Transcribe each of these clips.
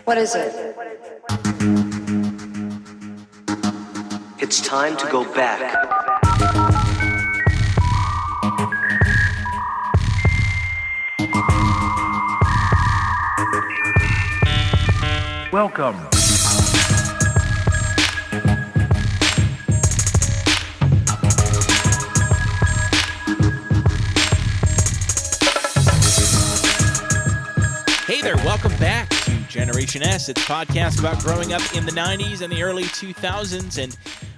What is it? It's time to go back. Welcome. Hey there, welcome back to Generation S. It's a podcast about growing up in the 90s and the early 2000s. And,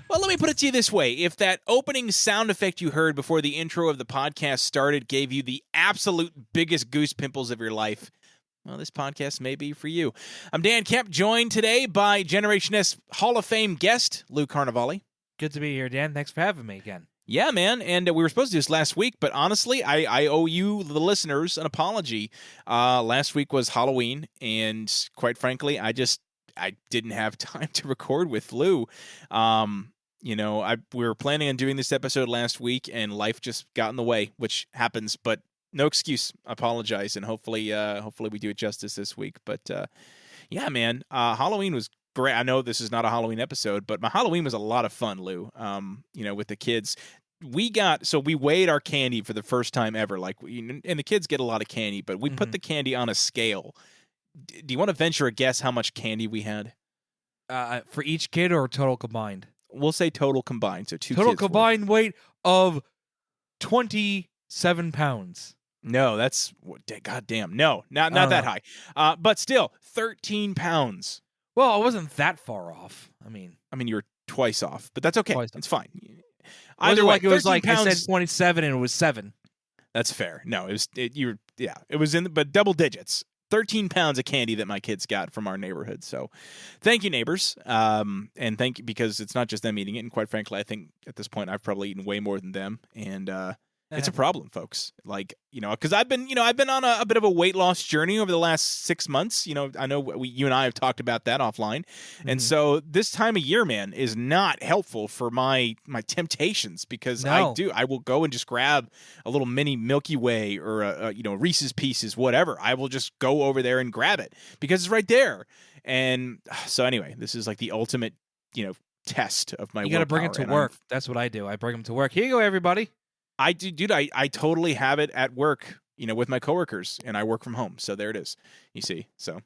well, let me put it to you this way. If that opening sound effect you heard before the intro of the podcast started gave you the absolute biggest goose pimples of your life, well, this podcast may be for you. I'm Dan Kemp, joined today by Generation S Hall of Fame guest, Lou Carnivale. Good to be here, Dan. Thanks for having me again. Yeah, man, and we were supposed to do this last week, but honestly, I owe you, the listeners, an apology. Last week was Halloween, and quite frankly, I didn't have time to record with Lou. We were planning on doing this episode last week, and life just got in the way, which happens, but no excuse. I apologize, and hopefully we do it justice this week. But yeah, man, Halloween was great. I know this is not a Halloween episode, but my Halloween was a lot of fun, Lou. With the kids. We weighed our candy for the first time ever. And the kids get a lot of candy, but we put the candy on a scale. Do you want to venture a guess how much candy we had? For each kid or total combined? We'll say total combined. So total combined weight of 27 pounds. No, that's goddamn. No, not that high. But still, 13 pounds. Well, I wasn't that far off. I mean, you were twice off, but that's okay. It's fine. Either way, it was like pounds, I said 27 and it was 7. That's fair. No, it was but double digits. 13 pounds of candy that my kids got from our neighborhood. So thank you, neighbors. And thank you, because it's not just them eating it. And quite frankly, I think at this point I've probably eaten way more than them. And it's a problem, folks. Because I've been on a bit of a weight loss journey over the last 6 months. I know you and I have talked about that offline. And so this time of year, man, is not helpful for my temptations, because I will go and just grab a little mini Milky Way or a Reese's Pieces, whatever. I will just go over there and grab it because it's right there. And so anyway, this is like the ultimate, test of my willpower. You got to bring it to work. That's what I do. I bring them to work. Here you go, everybody. I do, dude. I totally have it at work, with my coworkers, and I work from home. So there it is. You see, so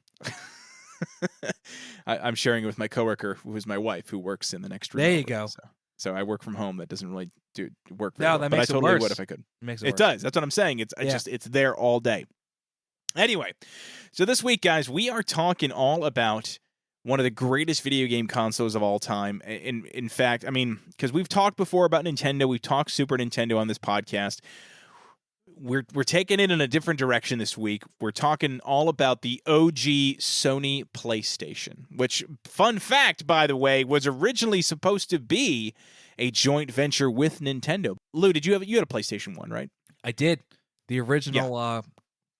I'm sharing it with my coworker, who is my wife, who works in the next room. There you go. So I work from home. That doesn't really work. No, that makes it worse. But I totally would if I could. It does. That's what I'm saying. It's there all day. Anyway, so this week, guys, we are talking all about one of the greatest video game consoles of all time. In fact, because we've talked before about Nintendo, we've talked Super Nintendo on this podcast. We're taking it in a different direction this week. We're talking all about the OG Sony PlayStation, which, fun fact, by the way, was originally supposed to be a joint venture with Nintendo. Lou, you had a PlayStation 1, right? I did. The original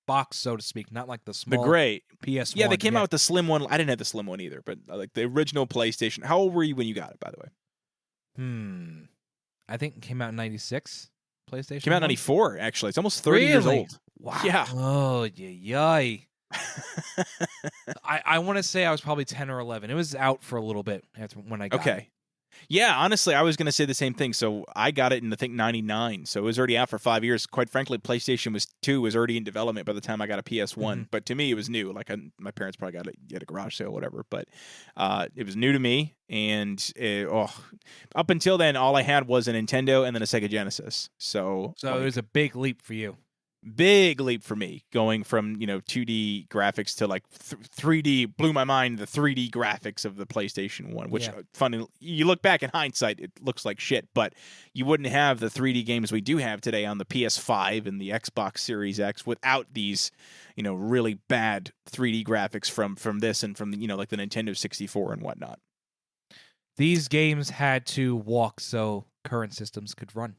box, so to speak, not like the small the gray PS1. Yeah, they came out with the slim one. I didn't have the slim one either, but like the original PlayStation. How old were you when you got it, by the way? I think it came out in 96. PlayStation came out in 94, actually. It's almost 30 years old. Wow. Yeah. Oh, yay. I want to say I was probably 10 or 11. It was out for a little bit when I got it. Yeah, honestly, I was going to say the same thing. So I got it in, I think, 99. So it was already out for 5 years. Quite frankly, PlayStation 2 was already in development by the time I got a PS1. But to me, it was new. My parents probably got it at a garage sale or whatever. But it was new to me. And up until then, all I had was a Nintendo and then a Sega Genesis. So it was a big leap for you. Big leap for me, going from 2D graphics to 3D. Blew my mind, the 3D graphics of the PlayStation 1, which funny, you look back in hindsight, it looks like shit, but you wouldn't have the 3D games we do have today on the PS5 and the Xbox Series X without these really bad 3D graphics from this and from the the Nintendo 64 and whatnot. These games had to walk so current systems could run.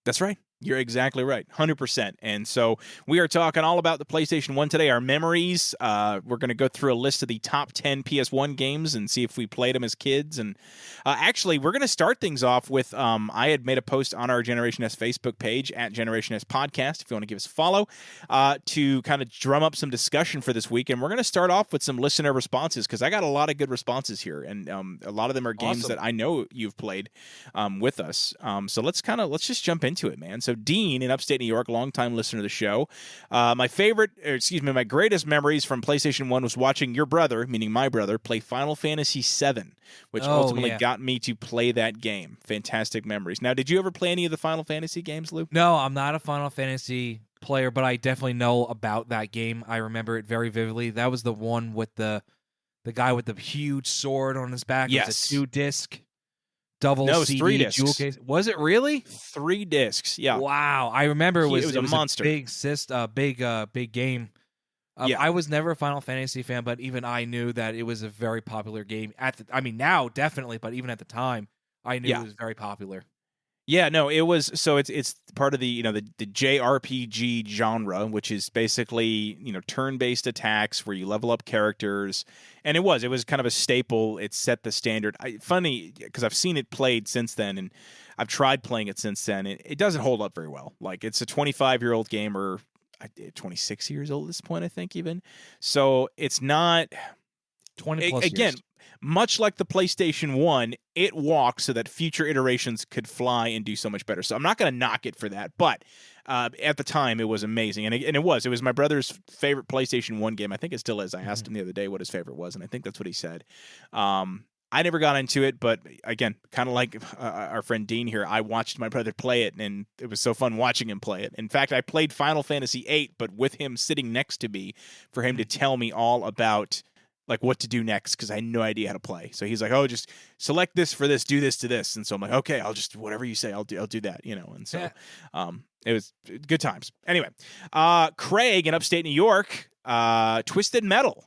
That's right. You're exactly right, 100%. And so we are talking all about the PlayStation 1 today, our memories. We're going to go through a list of the top 10 PS1 games and see if we played them as kids. And actually, we're going to start things off with, I had made a post on our Generation S Facebook page, at Generation S Podcast, if you want to give us a follow, to kind of drum up some discussion for this week. And we're going to start off with some listener responses, because I got a lot of good responses here. And a lot of them are games Awesome. that I know you've played with us. So let's just jump into it, man. So Dean in upstate New York, longtime listener of the show. My greatest memories from PlayStation 1 was watching your brother, meaning my brother, play Final Fantasy VII, which ultimately got me to play that game. Fantastic memories. Now, did you ever play any of the Final Fantasy games, Lou? No, I'm not a Final Fantasy player, but I definitely know about that game. I remember it very vividly. That was the one with the guy with the huge sword on his back. Yes. It was a 2-disc. Double No, it was CD 3 discs. jewel case. Was it really? 3 discs. Yeah. Wow. I remember it was a monster. Big game. Yeah. I was never a Final Fantasy fan, but even I knew that it was a very popular game. Now definitely, but even at the time, I knew it was very popular. Yeah, no, it was. So it's part of the the JRPG genre, which is basically turn-based attacks where you level up characters, and it was kind of a staple. It set the standard. Funny because I've seen it played since then, and I've tried playing it since then. It doesn't hold up very well. Like, it's a 25-year-old game, or 26 years old at this point, I think, even. So it's not 20 plus again. years. Much like the PlayStation 1, it walked so that future iterations could fly and do so much better. So I'm not going to knock it for that, but at the time, it was amazing. And it was my brother's favorite PlayStation 1 game. I think it still is. I asked him the other day what his favorite was, and I think that's what he said. I never got into it, but again, kind of like our friend Dean here, I watched my brother play it, and it was so fun watching him play it. In fact, I played Final Fantasy VIII, but with him sitting next to me for him to tell me all about like what to do next, because I had no idea how to play. So he's like, "Oh, just select this for this, do this to this," and so I'm like, "Okay, I'll just whatever you say, I'll do that," And so, it was good times. Anyway, Craig in upstate New York, Twisted Metal.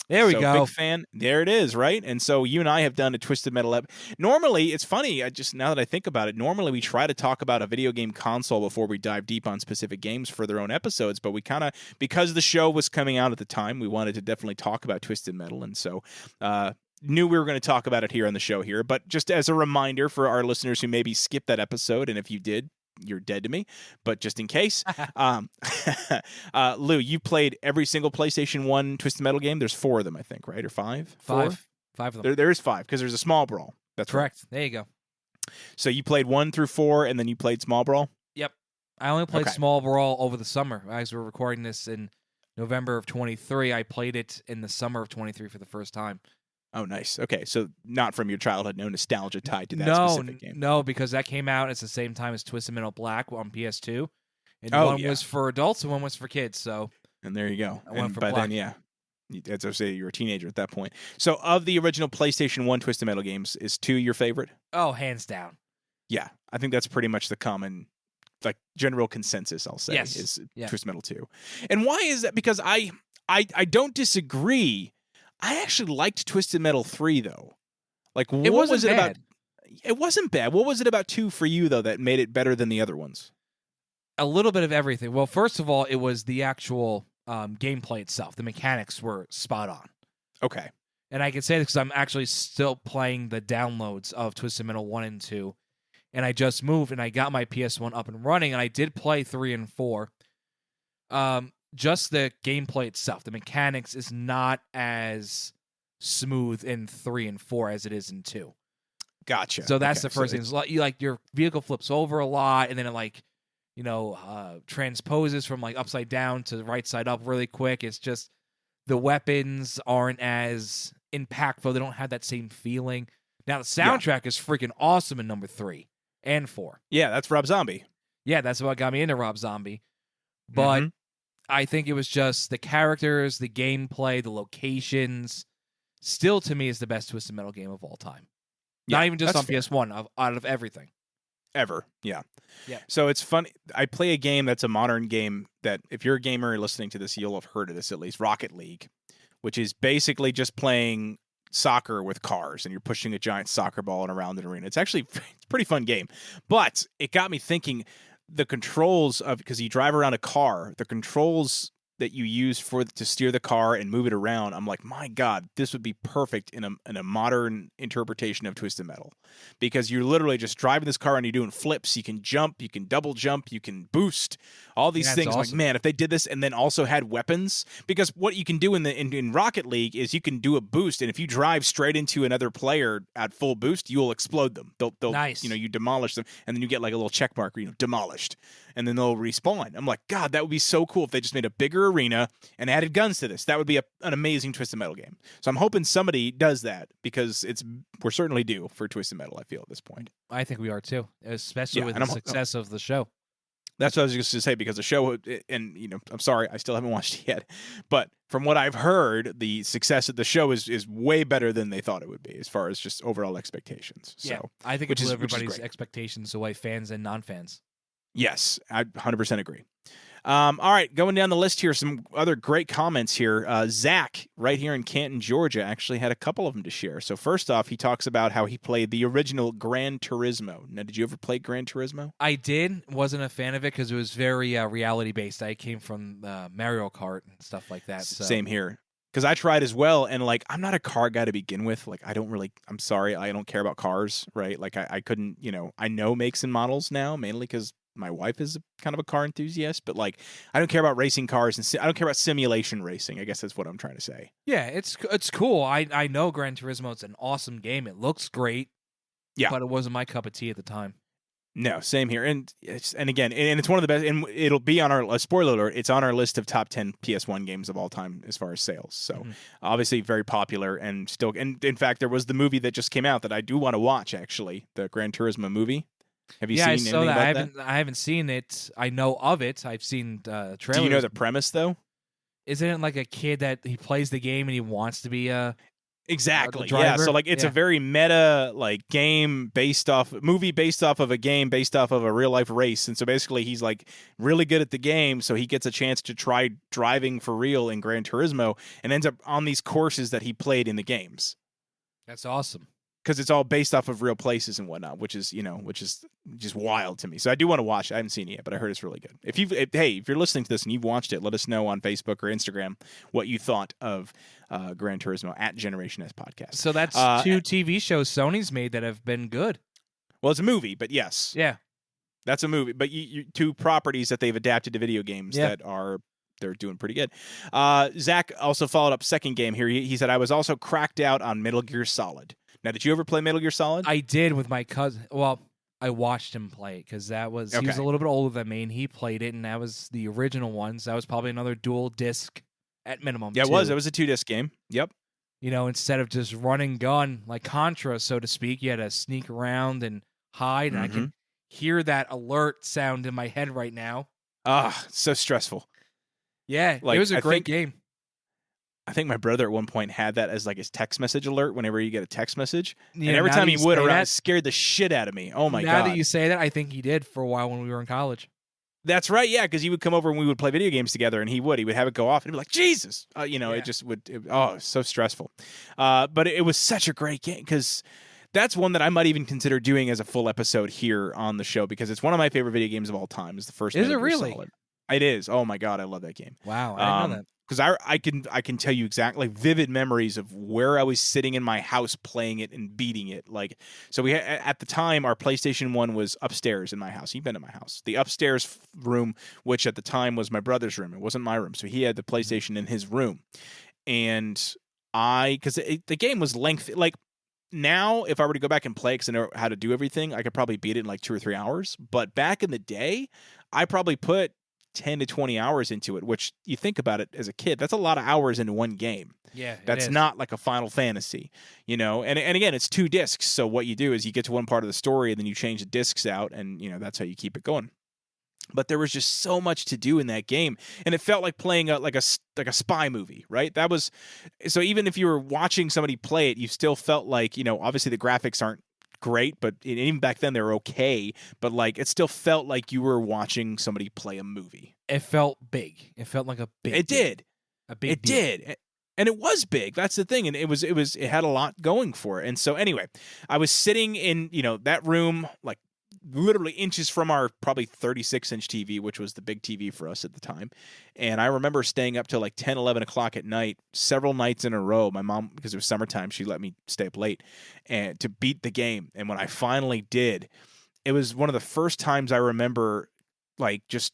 There we go. Big fan. There it is, right? And so you and I have done a Twisted Metal Normally, it's funny, now that I think about it, normally we try to talk about a video game console before we dive deep on specific games for their own episodes, but we kind of, because the show was coming out at the time, we wanted to definitely talk about Twisted Metal, and so knew we were going to talk about it here on the show here. But just as a reminder for our listeners who maybe skipped that episode, and if you did, you're dead to me, but just in case, Lou, you played every single PlayStation 1 Twisted Metal game. There's 4 of them, I think, right? Or 5? 5 of them. There is 5, because there's a Small Brawl. That's correct. Right. There you go. So you played 1 through 4, and then you played Small Brawl? Yep. I only played Okay. Small Brawl over the summer. As we're recording this in November of 23, I played it in the summer of 23 for the first time. Oh, nice. Okay, so not from your childhood, no nostalgia tied to that specific game. No, because that came out at the same time as Twisted Metal Black on PS2, and one was for adults and one was for kids. So, and there you go. I went and for by Black. then, as I say, you were a teenager at that point. So, of the original PlayStation 1 Twisted Metal games, is 2 your favorite? Oh, hands down. Yeah, I think that's pretty much the common, like, general consensus. I'll say is Twisted Metal 2. And why is that? Because I don't disagree. I actually liked Twisted Metal 3, though. Like, what was it about? It wasn't bad. What was it about 2 for you, though, that made it better than the other ones? A little bit of everything. Well, first of all, it was the actual gameplay itself. The mechanics were spot on. Okay. And I can say this because I'm actually still playing the downloads of Twisted Metal 1 and 2. And I just moved, and I got my PS1 up and running, and I did play 3 and 4. Just the gameplay itself, the mechanics is not as smooth in 3 and 4 as it is in 2. Gotcha. So that's the first thing. It's like your vehicle flips over a lot, and then it transposes from like upside down to the right side up really quick. It's just the weapons aren't as impactful. They don't have that same feeling. Now the soundtrack is freaking awesome in number 3 and 4. Yeah, that's Rob Zombie. Yeah, that's what got me into Rob Zombie. But I think it was just the characters, the gameplay, the locations. Still, to me, is the best Twisted Metal game of all time. Yeah, Not even just on fair. PS1, out of everything. Ever. Yeah. Yeah. So it's funny. I play a game that's a modern game that, if you're a gamer listening to this, you'll have heard of this at least, Rocket League, which is basically just playing soccer with cars, and you're pushing a giant soccer ball around an arena. It's actually a pretty fun game. But it got me thinking, the controls of, because you drive around a car, the controls that you use to steer the car and move it around, I'm like, my God, this would be perfect in a modern interpretation of Twisted Metal, because you're literally just driving this car and you're doing flips. You can jump, you can double jump, you can boost, all these things. Awesome. Like, man, if they did this and then also had weapons, because what you can do in Rocket League is you can do a boost, and if you drive straight into another player at full boost, you will explode them. They'll Nice. you demolish them, and then you get like a little check mark, demolished, and then they'll respawn. I'm like, God, that would be so cool if they just made a bigger arena and added guns to this. That would be an amazing Twisted Metal game. So I'm hoping somebody does that, because we're certainly due for Twisted Metal, I feel, at this point. I think we are too, especially with the success of the show. That's what I was just going to say, because the show, and I'm sorry, I still haven't watched it yet, but from what I've heard, the success of the show is way better than they thought it would be, as far as just overall expectations. So, Yeah, I think it blew everybody's expectations away, fans and non-fans. Yes, I 100% agree. All right, going down the list here, some other great comments here. Zach, right here in Canton, Georgia, actually had a couple of them to share. So first off, he talks about how he played the original Gran Turismo. Now, did you ever play Gran Turismo? I did. Wasn't a fan of it because it was very reality-based. I came from Mario Kart and stuff like that. So. Same here. Because I tried as well, and like, I'm not a car guy to begin with. Like, I'm sorry, I don't care about cars, right? Like, I couldn't, I know makes and models now, mainly because my wife is kind of a car enthusiast, but like, I don't care about racing cars, and I don't care about simulation racing. I guess that's what I'm trying to say. Yeah, it's cool. I know Gran Turismo. It's an awesome game. It looks great. Yeah, but it wasn't my cup of tea at the time. No, same here. And again, it's one of the best, and it'll be on our spoiler alert. It's on our list of top 10 PS1 games of all time as far as sales. So obviously very popular, and still. And in fact, there was the movie that just came out that I do want to watch. Actually, the Gran Turismo movie. Have you seen anything about that? I haven't seen it. I know of it. I've seen trailers. Do you know the premise though? Isn't it like a kid that he plays the game and he wants to be Exactly. Yeah. So like, it's a very meta like movie based off of a game based off of a real life race. And so basically he's like really good at the game, so he gets a chance to try driving for real in Gran Turismo, and ends up on these courses that he played in the games. That's awesome. Because it's all based off of real places and whatnot, which is just wild to me. So I do want to watch it. I haven't seen it yet, but I heard it's really good. If you're listening to this and you've watched it, let us know on Facebook or Instagram what you thought of Gran Turismo at Generation S Podcast. So that's two TV shows Sony's made that have been good. Well, it's a movie, but yes. Yeah. That's a movie. But you two properties that they've adapted to video games that they're doing pretty good. Zach also followed up second game here. He said, I was also cracked out on Metal Gear Solid. Now, did you ever play Metal Gear Solid? I did with my cousin. Well, I watched him play it because he was a little bit older than me, and he played it, and that was the original ones. That was probably another dual disc at minimum. Yeah, it was. It was a 2-disc game. Yep. Instead of just run and gun like Contra, so to speak, you had to sneak around and hide, and I can hear that alert sound in my head right now. So stressful. Yeah, it was a great game. I think my brother at one point had that as like his text message alert whenever you get a text message. Yeah, and every time he would around, it scared the shit out of me. Oh my God. Now that you say that, I think he did for a while when we were in college. That's right, yeah, because he would come over and we would play video games together, and he would have it go off, and he'd be like, Jesus! It just would, so stressful. But it was such a great game, because that's one that I might even consider doing as a full episode here on the show, because it's one of my favorite video games of all time. Is the first Is it really? Solid. It is. Oh my God, I love that game. Wow, I didn't know that. Because I can tell you exactly vivid memories of where I was sitting in my house playing it and beating it. Like, so we at the time our PlayStation 1 was upstairs in my house. You've been to my house. The upstairs room, which at the time was my brother's room, it wasn't my room. So he had the PlayStation in his room, and because the game was lengthy. Like now, if I were to go back and play because I know how to do everything, I could probably beat it in like 2 or 3 hours. But back in the day, I probably put 10 to 20 hours into it, which you think about it as a kid, that's a lot of hours into one game. Yeah, that's not like a Final Fantasy, and again, it's 2 discs. So what you do is you get to one part of the story and then you change the discs out, and that's how you keep it going. But there was just so much to do in that game, and it felt like playing like a spy movie, right? That was so. Even if you were watching somebody play it, you still felt like obviously the graphics aren't great, but even back then they were okay. But like, it still felt like you were watching somebody play a movie. It felt big. It felt like a big. It did. A big. It did. And it was big. That's the thing. And it had a lot going for it. And so anyway, I was sitting in, that room, like literally inches from our probably 36-inch TV, which was the big TV for us at the time. And I remember staying up till like 10, 11 o'clock at night, several nights in a row. My mom, because it was summertime, she let me stay up late and to beat the game. And when I finally did, it was one of the first times I remember like just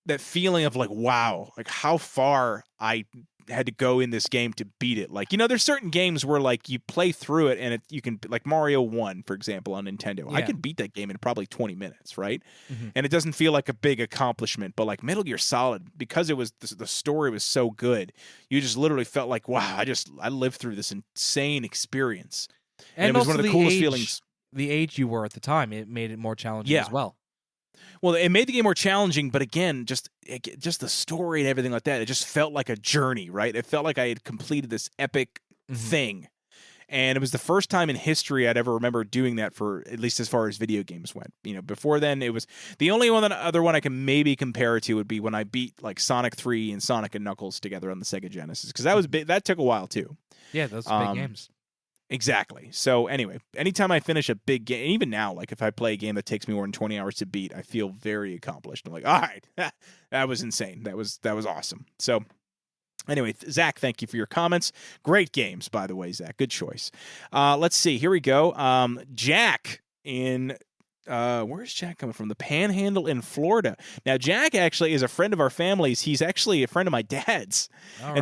that feeling of like, wow, like how far I had to go in this game to beat it. Like, there's certain games where like you play through it and you can, like Mario 1, for example, on Nintendo. I could beat that game in probably 20 minutes, right? Mm-hmm. And it doesn't feel like a big accomplishment, but like Metal Gear Solid, because it was the story was so good, you just literally felt like, wow, I lived through this insane experience. And it was one of the coolest feelings. The age you were at the time, it made it more challenging as well. Well, it made the game more challenging, but again, just the story and everything like that, it just felt like a journey, right? It felt like I had completed this epic thing. And it was the first time in history I'd ever remember doing that, for at least as far as video games went. Before then, it was the only other one I can maybe compare it to would be when I beat like Sonic 3 and Sonic and Knuckles together on the Sega Genesis, because that was big. That took a while too. Yeah, those big games. Exactly. So anyway, anytime I finish a big game, even now, like if I play a game that takes me more than 20 hours to beat, I feel very accomplished. I'm like, all right, that was insane. That was awesome. So anyway, Zach, thank you for your comments. Great games, by the way, Zach. Good choice. Let's see. Here we go. Jack in... where's Jack coming from? The Panhandle in Florida. Now, Jack actually is a friend of our family's. He's actually a friend of my dad's.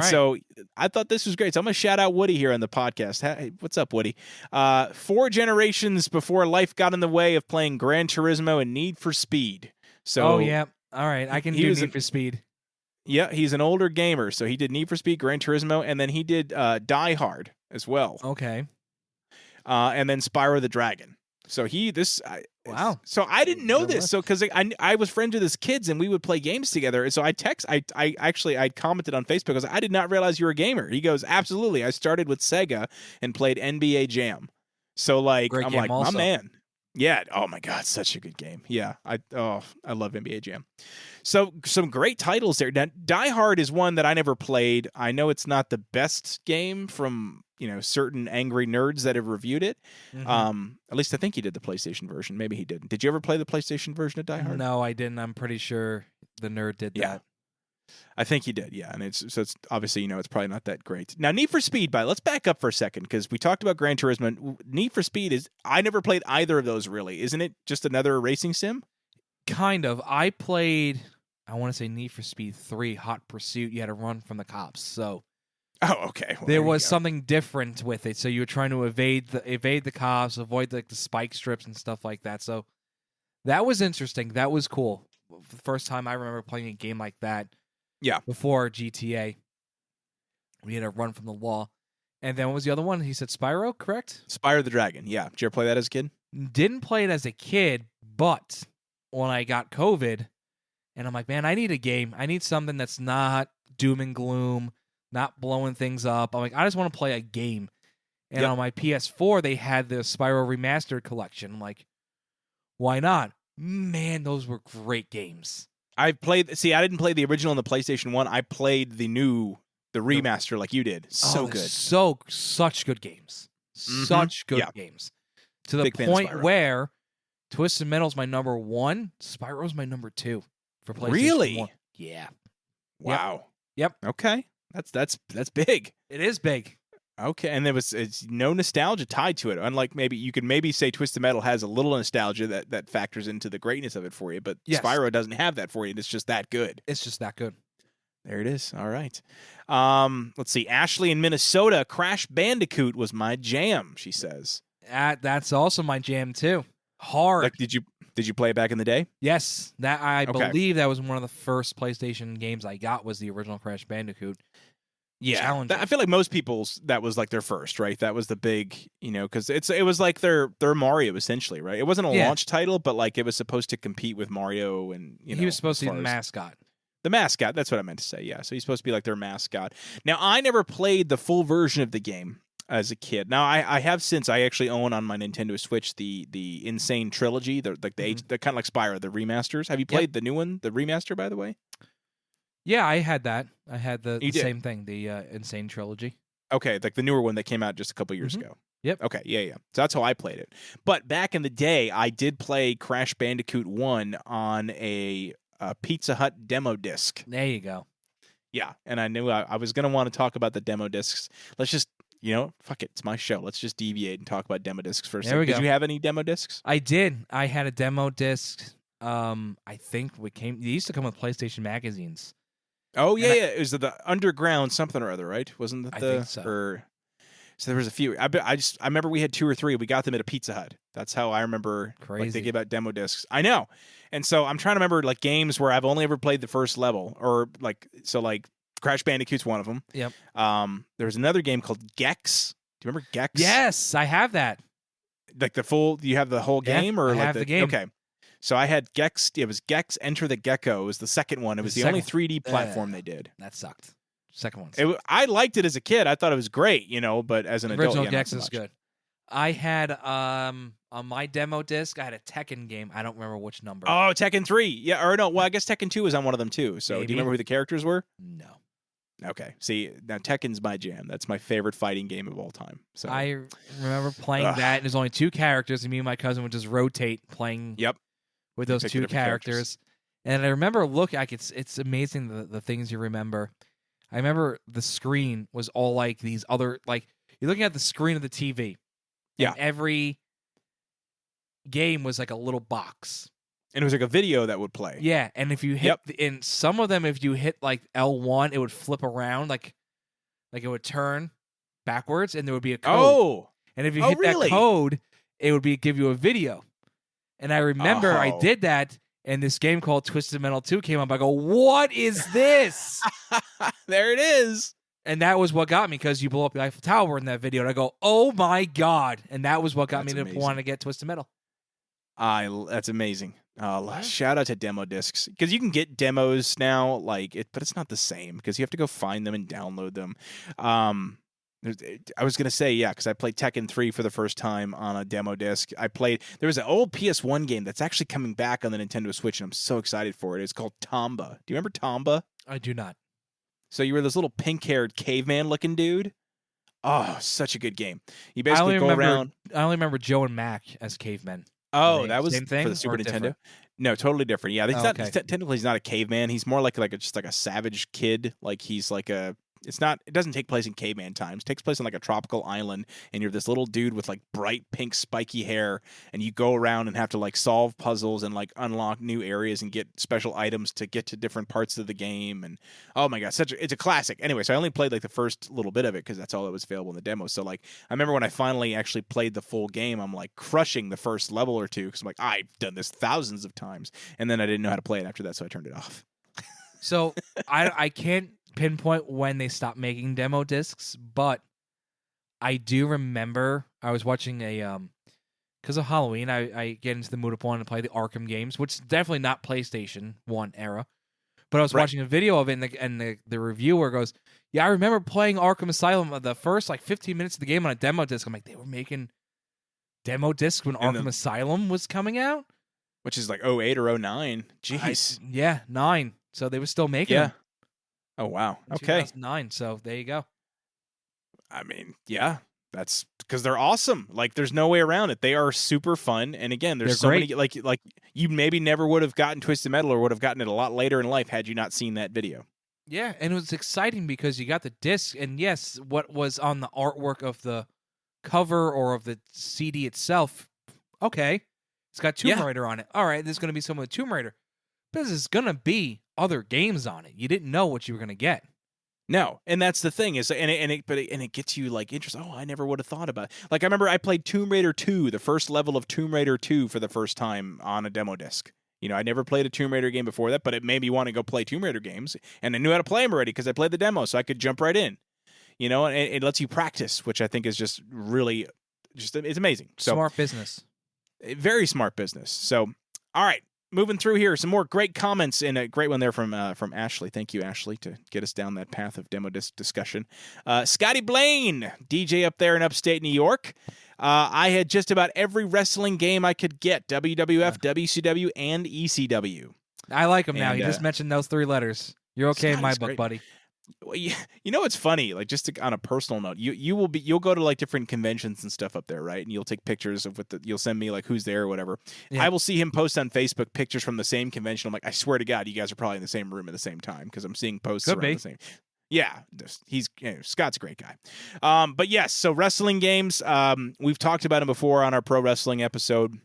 So I thought this was great. So I'm going to shout out Woody here on the podcast. Hey, what's up, Woody? 4 generations before life got in the way of playing Gran Turismo and Need for Speed. So, oh, yeah. All right. I can do Need for Speed. Yeah, he's an older gamer. So he did Need for Speed, Gran Turismo, and then he did Die Hard as well. Okay. And then Spyro the Dragon. So wow. So I didn't know this. So because I was friends with his kids and we would play games together. And so I commented on Facebook. I was like, I did not realize you were a gamer. He goes, absolutely. I started with Sega and played NBA Jam. So like, great I'm game like, also. my man. Yeah. Oh my God, such a good game. Yeah. I love NBA Jam. So some great titles there. Now, Die Hard is one that I never played. I know it's not the best game from certain angry nerds that have reviewed it. Mm-hmm. At least I think he did the PlayStation version. Maybe he didn't. Did you ever play the PlayStation version of Die Hard? No, I didn't. I'm pretty sure the nerd did that. I think he did. Yeah, and it's obviously it's probably not that great. Now, Need for Speed. Let's back up for a second because we talked about Gran Turismo. Need for Speed I never played either of those really. Isn't it just another racing sim? Kind of. I played. I want to say Need for Speed 3 Hot Pursuit. You had to run from the cops. So. Oh, okay. Well, there was something different with it, so you were trying to evade the cops, avoid the spike strips and stuff like that. So that was interesting. That was cool. The first time I remember playing a game like that. Yeah. Before GTA, we had to run from the law. And then what was the other one? He said Spyro, correct? Spyro the Dragon. Yeah. Did you ever play that as a kid? Didn't play it as a kid, but when I got COVID, and I'm like, man, I need a game. I need something that's not doom and gloom. Not blowing things up. I'm like, I just want to play a game. And on my PS4, they had the Spyro Remastered collection. I'm like, why not? Man, those were great games. I didn't play the original on the PlayStation 1. I played the remaster like you did. So good. Such good games. Mm-hmm. Such good games. To the point where Twisted Metal's my number 1, Spyro's my number 2 for PlayStation 1. Really? Yeah. Wow. Yep. Okay. That's big. It is big. Okay, and it's no nostalgia tied to it. Unlike you could maybe say Twisted Metal has a little nostalgia that factors into the greatness of it for you, but Spyro doesn't have that for you. It's just that good. It's just that good. There it is. All right. Let's see. Ashley in Minnesota, Crash Bandicoot was my jam, she says. That's also my jam too. Hard. Like, did you play it back in the day? Yes. I believe that was one of the first PlayStation games I got was the original Crash Bandicoot. Yeah, I feel like most people's that was like their first, right? That was the big, because it was like their Mario essentially, right? It wasn't a launch title, but like it was supposed to compete with Mario, and he was supposed to be the mascot. The mascot, that's what I meant to say. Yeah, so he's supposed to be like their mascot. Now, I never played the full version of the game as a kid. Now, I have since. I actually own on my Nintendo Switch the Insane Trilogy, the kind of like Spyro, the remasters. Have you played the new one, the remaster, by the way? Yeah, I had that. I had the same thing, the Insane Trilogy. Okay, like the newer one that came out just a couple years ago. Yep. Okay, yeah. So that's how I played it. But back in the day, I did play Crash Bandicoot 1 on a Pizza Hut demo disc. There you go. Yeah, and I knew I was going to want to talk about the demo discs. Let's just, fuck it. It's my show. Let's just deviate and talk about demo discs for a second. we Did go. you have any demo discs? I did. I had a demo disc. I think they used to come with PlayStation magazines. Oh, yeah. It was the Underground something or other, right? Wasn't it I think so. So there was a few. I remember we had 2 or 3. We got them at a Pizza Hut. That's how I remember thinking about demo discs. I know. And so I'm trying to remember games where I've only ever played the first level, or Crash Bandicoot's one of them. Yep. There was another game called Gex. Do you remember Gex? Yes, I have that. You have the whole game, or I have the game. Okay. So I had Gex. It was Gex Enter the Gecko. It was the second one. It was the only 3D platform they did. That sucked. Second one. I liked it as a kid. I thought it was great, but as an adult, original Gex is good. I had on my demo disc, I had a Tekken game. I don't remember which number. Oh, Tekken 3. Yeah, or no, well, I guess Tekken 2 was on one of them too. So Maybe. Do you remember who the characters were? No. Okay. See, now Tekken's my jam. That's my favorite fighting game of all time. So I remember playing that, and there's only 2 characters, and me and my cousin would just rotate playing with those 2 characters. And I remember it's amazing the things you remember. I remember the screen was all these other, you're looking at the screen of the TV. Yeah. And every game was a little box. And it was a video that would play. Yeah, and if you hit, in some of them, if you hit L1, it would flip around, it would turn backwards, and there would be a code. Oh. And if you hit that code, it would give you a video. And I remember I did that, and this game called Twisted Metal 2 came up. I go, what is this? There it is. And that was what got me, because you blow up the Eiffel Tower in that video. And I go, oh my God. And that was what got me to want to get Twisted Metal. That's amazing. Shout out to demo discs, because you can get demos now, but it's not the same, because you have to go find them and download them. I was gonna say, because I played Tekken 3 for the first time on a demo disc. There was an old PS1 game that's actually coming back on the Nintendo Switch, and I'm so excited for it. It's called Tomba. Do you remember Tomba? I do not. So you were this little pink-haired caveman-looking dude. Oh, such a good game. You basically go around. I only remember Joe and Mac as cavemen. Oh, that was same thing for the Super Nintendo? Different? No, totally different. Yeah, Okay. He's not a caveman. He's more just a savage kid. He's it doesn't take place in caveman times. It takes place on a tropical island, and you're this little dude with bright pink spiky hair, and you go around and have to solve puzzles and unlock new areas and get special items to get to different parts of the game. And oh my God, it's a classic. Anyway, so I only played the first little bit of it, because that's all that was available in the demo. So I remember when I finally actually played the full game, I'm crushing the first level or two, because I'm I've done this thousands of times, and then I didn't know how to play it after that, so I turned it off. So I can't pinpoint when they stopped making demo discs, but I do remember I was watching because of Halloween, I get into the mood of wanting to play the Arkham games, which is definitely not PlayStation 1 era. But I was watching a video of it, and the reviewer goes, yeah, I remember playing Arkham Asylum the first 15 minutes of the game on a demo disc. I'm like, they were making demo discs when Arkham Asylum was coming out? Which is 08 or 09. Jeez. 9. So they were still making them. Oh, wow. Okay. 2009, so there you go. I mean, yeah, that's because they're awesome. There's no way around it. They are super fun. And again, there's so many, you maybe never would have gotten Twisted Metal, or would have gotten it a lot later in life had you not seen that video. Yeah, and it was exciting because you got the disc, and yes, what was on the artwork of the cover or of the CD itself, okay, it's got Tomb Raider on it. All right, there's going to be some of the Tomb Raider. But there's going to be other games on it. You didn't know what you were going to get. No, and that's the thing and it gets you interested. Oh, I never would have thought about it. I remember I played Tomb Raider 2, the first level of Tomb Raider 2 for the first time on a demo disc. I never played a Tomb Raider game before that, but it made me want to go play Tomb Raider games, and I knew how to play them already because I played the demo, so I could jump right in. And it lets you practice, which I think is just really, it's amazing. So, smart business. Very smart business. So, all right. Moving through here, some more great comments, and a great one there from Ashley. Thank you, Ashley, to get us down that path of demo disc discussion. Scotty Blaine, DJ up there in upstate New York. I had just about every wrestling game I could get, WWF, WCW, and ECW. I like him now. You just mentioned those 3 letters. You're okay in my book, buddy. Well, you know what's funny? Like just on a personal note, you'll go to like different conventions and stuff up there, right? And you'll take pictures of you'll send me like who's there or whatever. Yeah. I will see him post on Facebook pictures from the same convention. I'm like, I swear to God, you guys are probably in the same room at the same time because I'm seeing posts Could around be. the same. Yeah, Scott's a great guy. But yes, so wrestling games. We've talked about them before on our pro wrestling episode.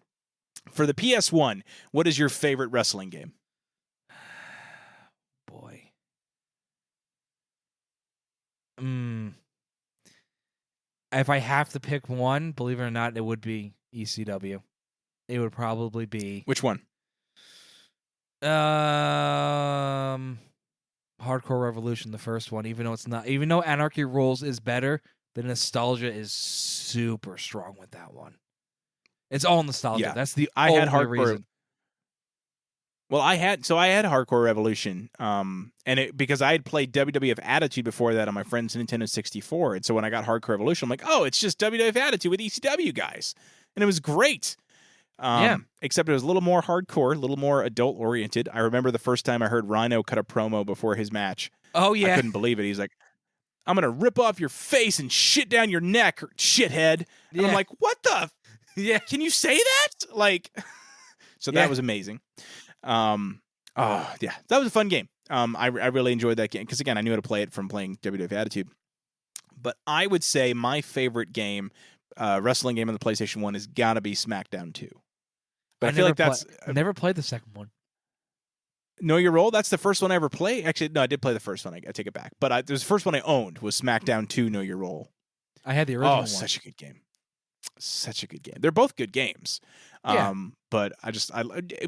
For the PS1, what is your favorite wrestling game? Boy. If I have to pick one, believe it or not, it would be ECW. It would probably be Which one? Hardcore Revolution, the first one. Even though Anarchy Rules is better, the nostalgia is super strong with that one. It's all nostalgia. Yeah. That's the I only had hardcore. reason. Well, I had Hardcore Revolution, and because I had played WWF Attitude before that on my friend's Nintendo 64, and so when I got Hardcore Revolution, I'm like, oh, it's just WWF Attitude with ECW guys, and it was great. Except it was a little more hardcore, a little more adult oriented. I remember the first time I heard Rhino cut a promo before his match. Oh yeah, I couldn't believe it. He's like, "I'm gonna rip off your face and shit down your neck, shithead." And I'm like, "What the? Yeah, Can you say that?" Like, so that was amazing. Oh yeah, that was a fun game. I really enjoyed that game because again, I knew how to play it from playing WWF Attitude. But I would say my favorite game, wrestling game on the PlayStation 1 has got to be SmackDown 2. But I feel like that's I never played the second one. Know Your Role. That's the first one I ever played. Actually, no, I did play the first one. I take it back. But the first one I owned was SmackDown 2 Know Your Role. I had the original one. Such a good game. Such a good game. They're both good games. Yeah. But I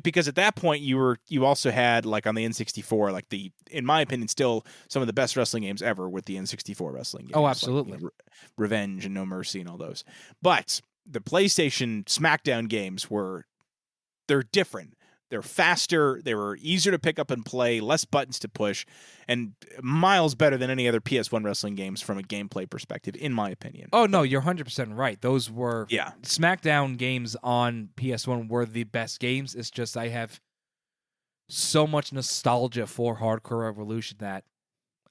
because at that point you also had like on the N64 like in my opinion still some of the best wrestling games ever with the N64 wrestling games. Oh, absolutely. Like, Revenge and No Mercy and all those. But the PlayStation SmackDown games they're different. They're faster. They were easier to pick up and play, less buttons to push, and miles better than any other PS1 wrestling games from a gameplay perspective, in my opinion. Oh, no, you're 100% right. Those were... Yeah. SmackDown games on PS1 were the best games. It's just I have so much nostalgia for Hardcore Revolution that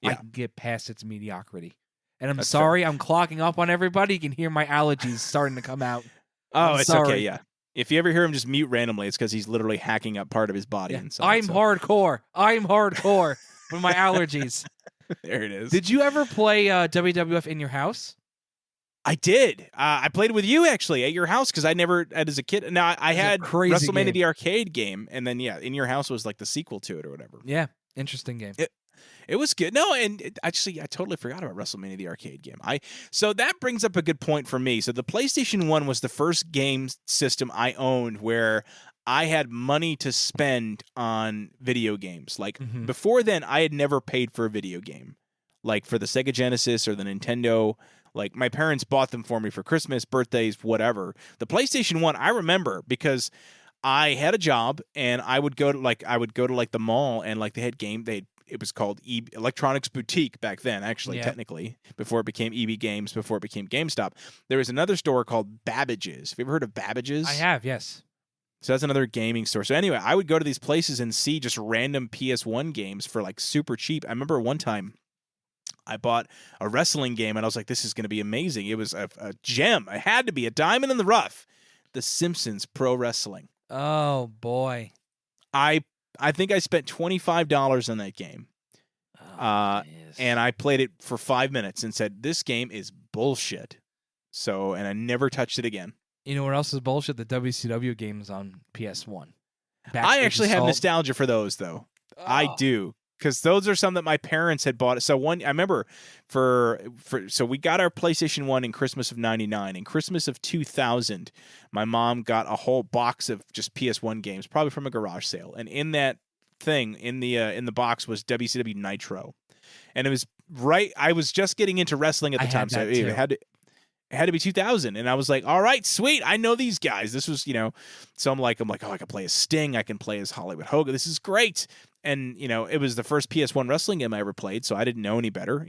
I can get past its mediocrity. And I'm sorry, I'm clocking up on everybody. You can hear my allergies starting to come out. Oh, it's okay, yeah. If you ever hear him just mute randomly, it's because he's literally hacking up part of his body. Yeah. Inside, I'm hardcore with my allergies. There it is. Did you ever play WWF in your house? I did. I played with you actually at your house because I never, as a kid. Now I had WrestleMania the arcade game, and then in your house was like the sequel to it or whatever. Yeah, interesting game. It was good. No, and actually, I totally forgot about WrestleMania the arcade game. So that brings up a good point for me. So the PlayStation 1 was the first game system I owned where I had money to spend on video games. Like before then, I had never paid for a video game. Like for the Sega Genesis or the Nintendo, like my parents bought them for me for Christmas, birthdays, whatever. The PlayStation 1, I remember because I had a job and I would go to the mall and like they had it was called Electronics Boutique back then, actually, technically, before it became EB Games, before it became GameStop. There was another store called Babbage's. Have you ever heard of Babbage's? I have, yes. So that's another gaming store. So anyway, I would go to these places and see just random PS1 games for like super cheap. I remember one time I bought a wrestling game and I was like, this is going to be amazing. It was a gem. It had to be a diamond in the rough. The Simpsons Pro Wrestling. Oh, boy. I think I spent $25 on that game. And I played it for 5 minutes and said, this game is bullshit. And I never touched it again. You know what else is bullshit? The WCW games on PS1. I actually have nostalgia for those, though. Oh. I do. Because those are some that my parents had bought. So I remember so we got our PlayStation 1 in Christmas of 99. In Christmas of 2000, my mom got a whole box of just PS1 games, probably from a garage sale. And in that thing, in the box was WCW Nitro. And it was I was just getting into wrestling at the time. So it had to be 2000. And I was like, all right, sweet. I know these guys. This was, so I'm like, oh, I can play as Sting. I can play as Hollywood Hogan. This is great. And, it was the first PS1 wrestling game I ever played, so I didn't know any better,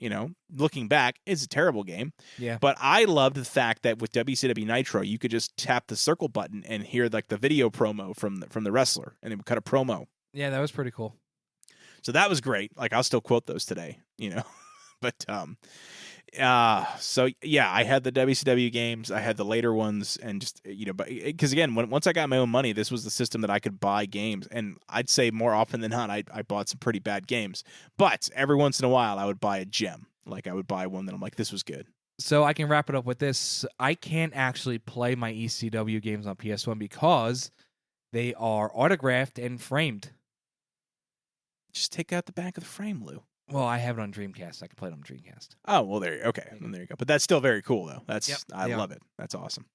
Looking back, it's a terrible game. Yeah. But I loved the fact that with WCW Nitro, you could just tap the circle button and hear like the video promo from the wrestler, and it would cut a promo. Yeah, that was pretty cool. So that was great. Like, I'll still quote those today, But so yeah, I had the WCW games, I had the later ones, and just but because again, once I got my own money, this was the system that I could buy games, and I'd say more often than not, I bought some pretty bad games, but every once in a while, I would buy a gem. Like I would buy one that I'm like, this was good. So I can wrap it up with this. I can't actually play my ECW games on PS1 because they are autographed and framed. Just take out the back of the frame, Lou. Well, I have it on Dreamcast. I can play it on Dreamcast. Oh, well, there you go. But that's still very cool, though. I love it. That's awesome.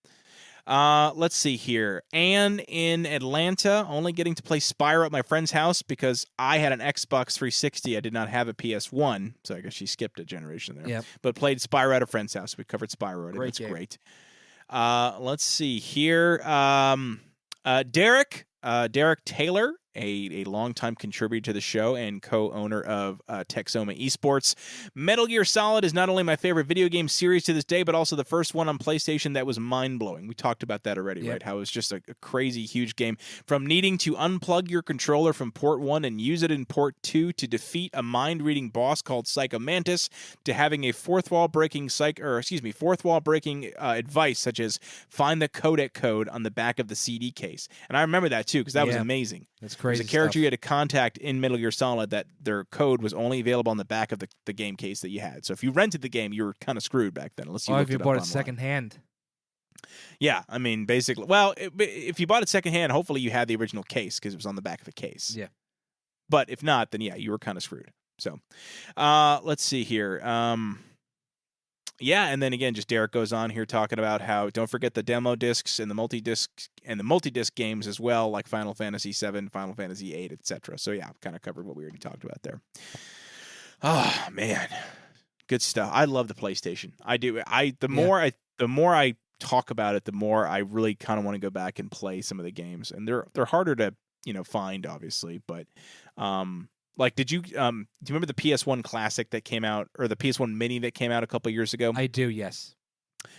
Let's see here. Anne in Atlanta, only getting to play Spyro at my friend's house because I had an Xbox 360. I did not have a PS1, so I guess she skipped a generation there. Yep. But played Spyro at a friend's house. We covered Spyro. That's great. Let's see here. Derek Taylor, a longtime contributor to the show and co-owner of Texoma Esports. Metal Gear Solid is not only my favorite video game series to this day, but also the first one on PlayStation that was mind-blowing. We talked about that already, right? How it was just a crazy, huge game. From needing to unplug your controller from port 1 and use it in port 2 to defeat a mind-reading boss called Psycho Mantis, to having a fourth wall breaking advice such as find the codec code on the back of the CD case. And I remember that too, because that was amazing. That's crazy. There's a character you had to contact in Metal Gear Solid that their code was only available on the back of the game case that you had. So if you rented the game, you were kind of screwed back then. Unless you if you bought it secondhand. Yeah, I mean, basically. Well, if you bought it secondhand, hopefully you had the original case because it was on the back of the case. Yeah. But if not, then yeah, you were kind of screwed. So, let's see here. Yeah, and then again, just Derek goes on here talking about how don't forget the demo discs and the multi-disc games as well, like Final Fantasy VII, Final Fantasy VIII, etc. So yeah, kind of covered what we already talked about there. Oh man, good stuff. I love the PlayStation. I do. The more I talk about it, the more I really kind of want to go back and play some of the games, and they're harder to find, obviously, but like, did you do you remember the PS1 Classic that came out, or the PS1 Mini that came out a couple years ago? I do, yes.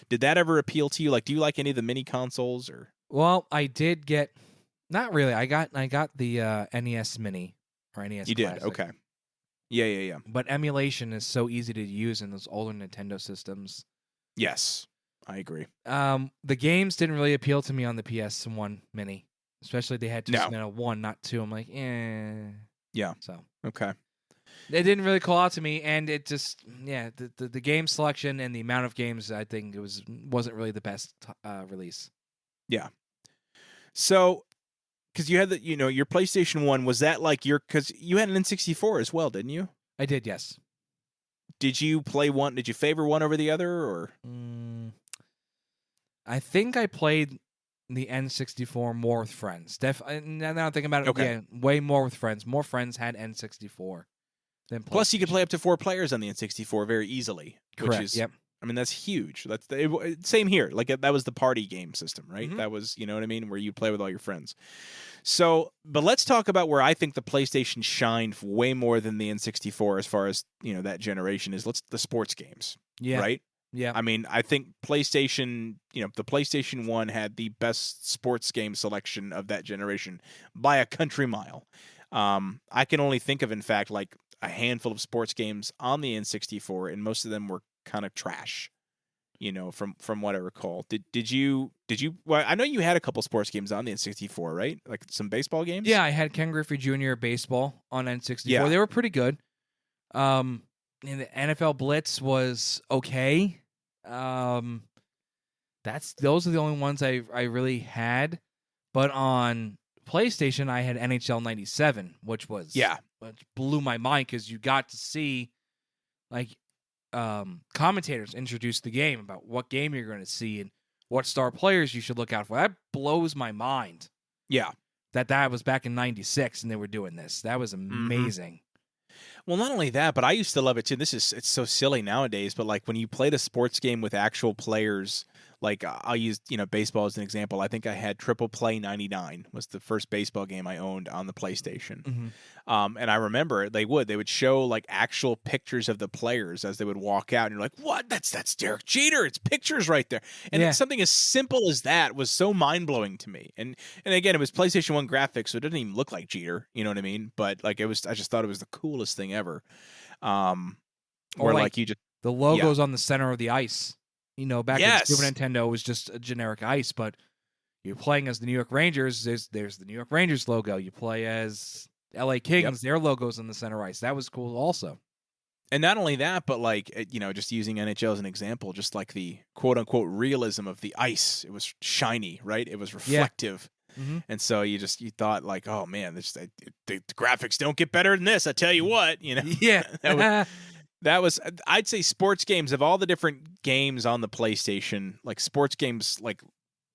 Did that ever appeal to you? Like, do you like any of the mini consoles or? Well, I did get, not really. I got the NES Mini or NES. You Classic. did, okay. Yeah. But emulation is so easy to use in those older Nintendo systems. Yes, I agree. The games didn't really appeal to me on the PS1 Mini, especially they had to 1, not 2. I'm like, eh. Yeah. So okay. It didn't really call out to me, and it just the game selection and the amount of games, I think it wasn't really the best release. Yeah. So, because you had your PlayStation 1, was that like because you had an N64 as well, didn't you? I did, yes. Did you play one? Did you favor one over the other, or? I think I played the N64 more with friends. Now that I'm thinking about it, yeah, way more with friends. More friends had N64 than PlayStation. Plus, you could play up to 4 players on the N64 very easily. Correct. Which is, yep. I mean, that's huge. That's same here. Like that was the party game system, right? Mm-hmm. That was, you know what I mean, where you play with all your friends. So, but let's talk about where I think the PlayStation shined way more than the N64 as far as that generation is. The sports games. Yeah. Right. Yeah. I mean, I think PlayStation, the PlayStation 1 had the best sports game selection of that generation by a country mile. I can only think of, in fact, like a handful of sports games on the N64, and most of them were kind of trash, from what I recall. Did you, well, I know you had a couple sports games on the N64, right? Like some baseball games? Yeah, I had Ken Griffey Jr. basebose on N64. Yeah. They were pretty good. And the NFL Blitz was okay. Those are the only ones I really had. But on PlayStation, I had NHL 97, which blew my mind because you got to see commentators introduce the game about what game you're going to see and what star players you should look out for. That blows my mind. Yeah. That was back in 96 and they were doing this. That was amazing. Mm-hmm. Well, not only that, but I used to love it too. It's so silly nowadays, but like when you played a sports game with actual players, like I'll use, baseball as an example. I think I had Triple Play 99 was the first baseball game I owned on the PlayStation. Mm-hmm. And I remember they would show like actual pictures of the players as they would walk out, and you're like, what? That's Derek Jeter. It's pictures right there. And something as simple as that was so mind blowing to me. And again, it was PlayStation 1 graphics, so it didn't even look like Jeter. You know what I mean? But like I just thought it was the coolest thing ever. where like, like you just the logo's on the center of the ice. Back in Super Nintendo, it was just a generic ice, but you're playing as the New York Rangers. There's the New York Rangers logo. You play as LA Kings. Their logo's on the center ice. That was cool also. And not only that, but like, just using NHL as an example, just like the quote unquote realism of the ice. It was shiny, right? It was reflective. Yeah. Mm-hmm. And so you thought like, oh man, the graphics don't get better than this. I tell you what, Yeah. that was, I'd say sports games, of all the different games on the PlayStation, like sports games, like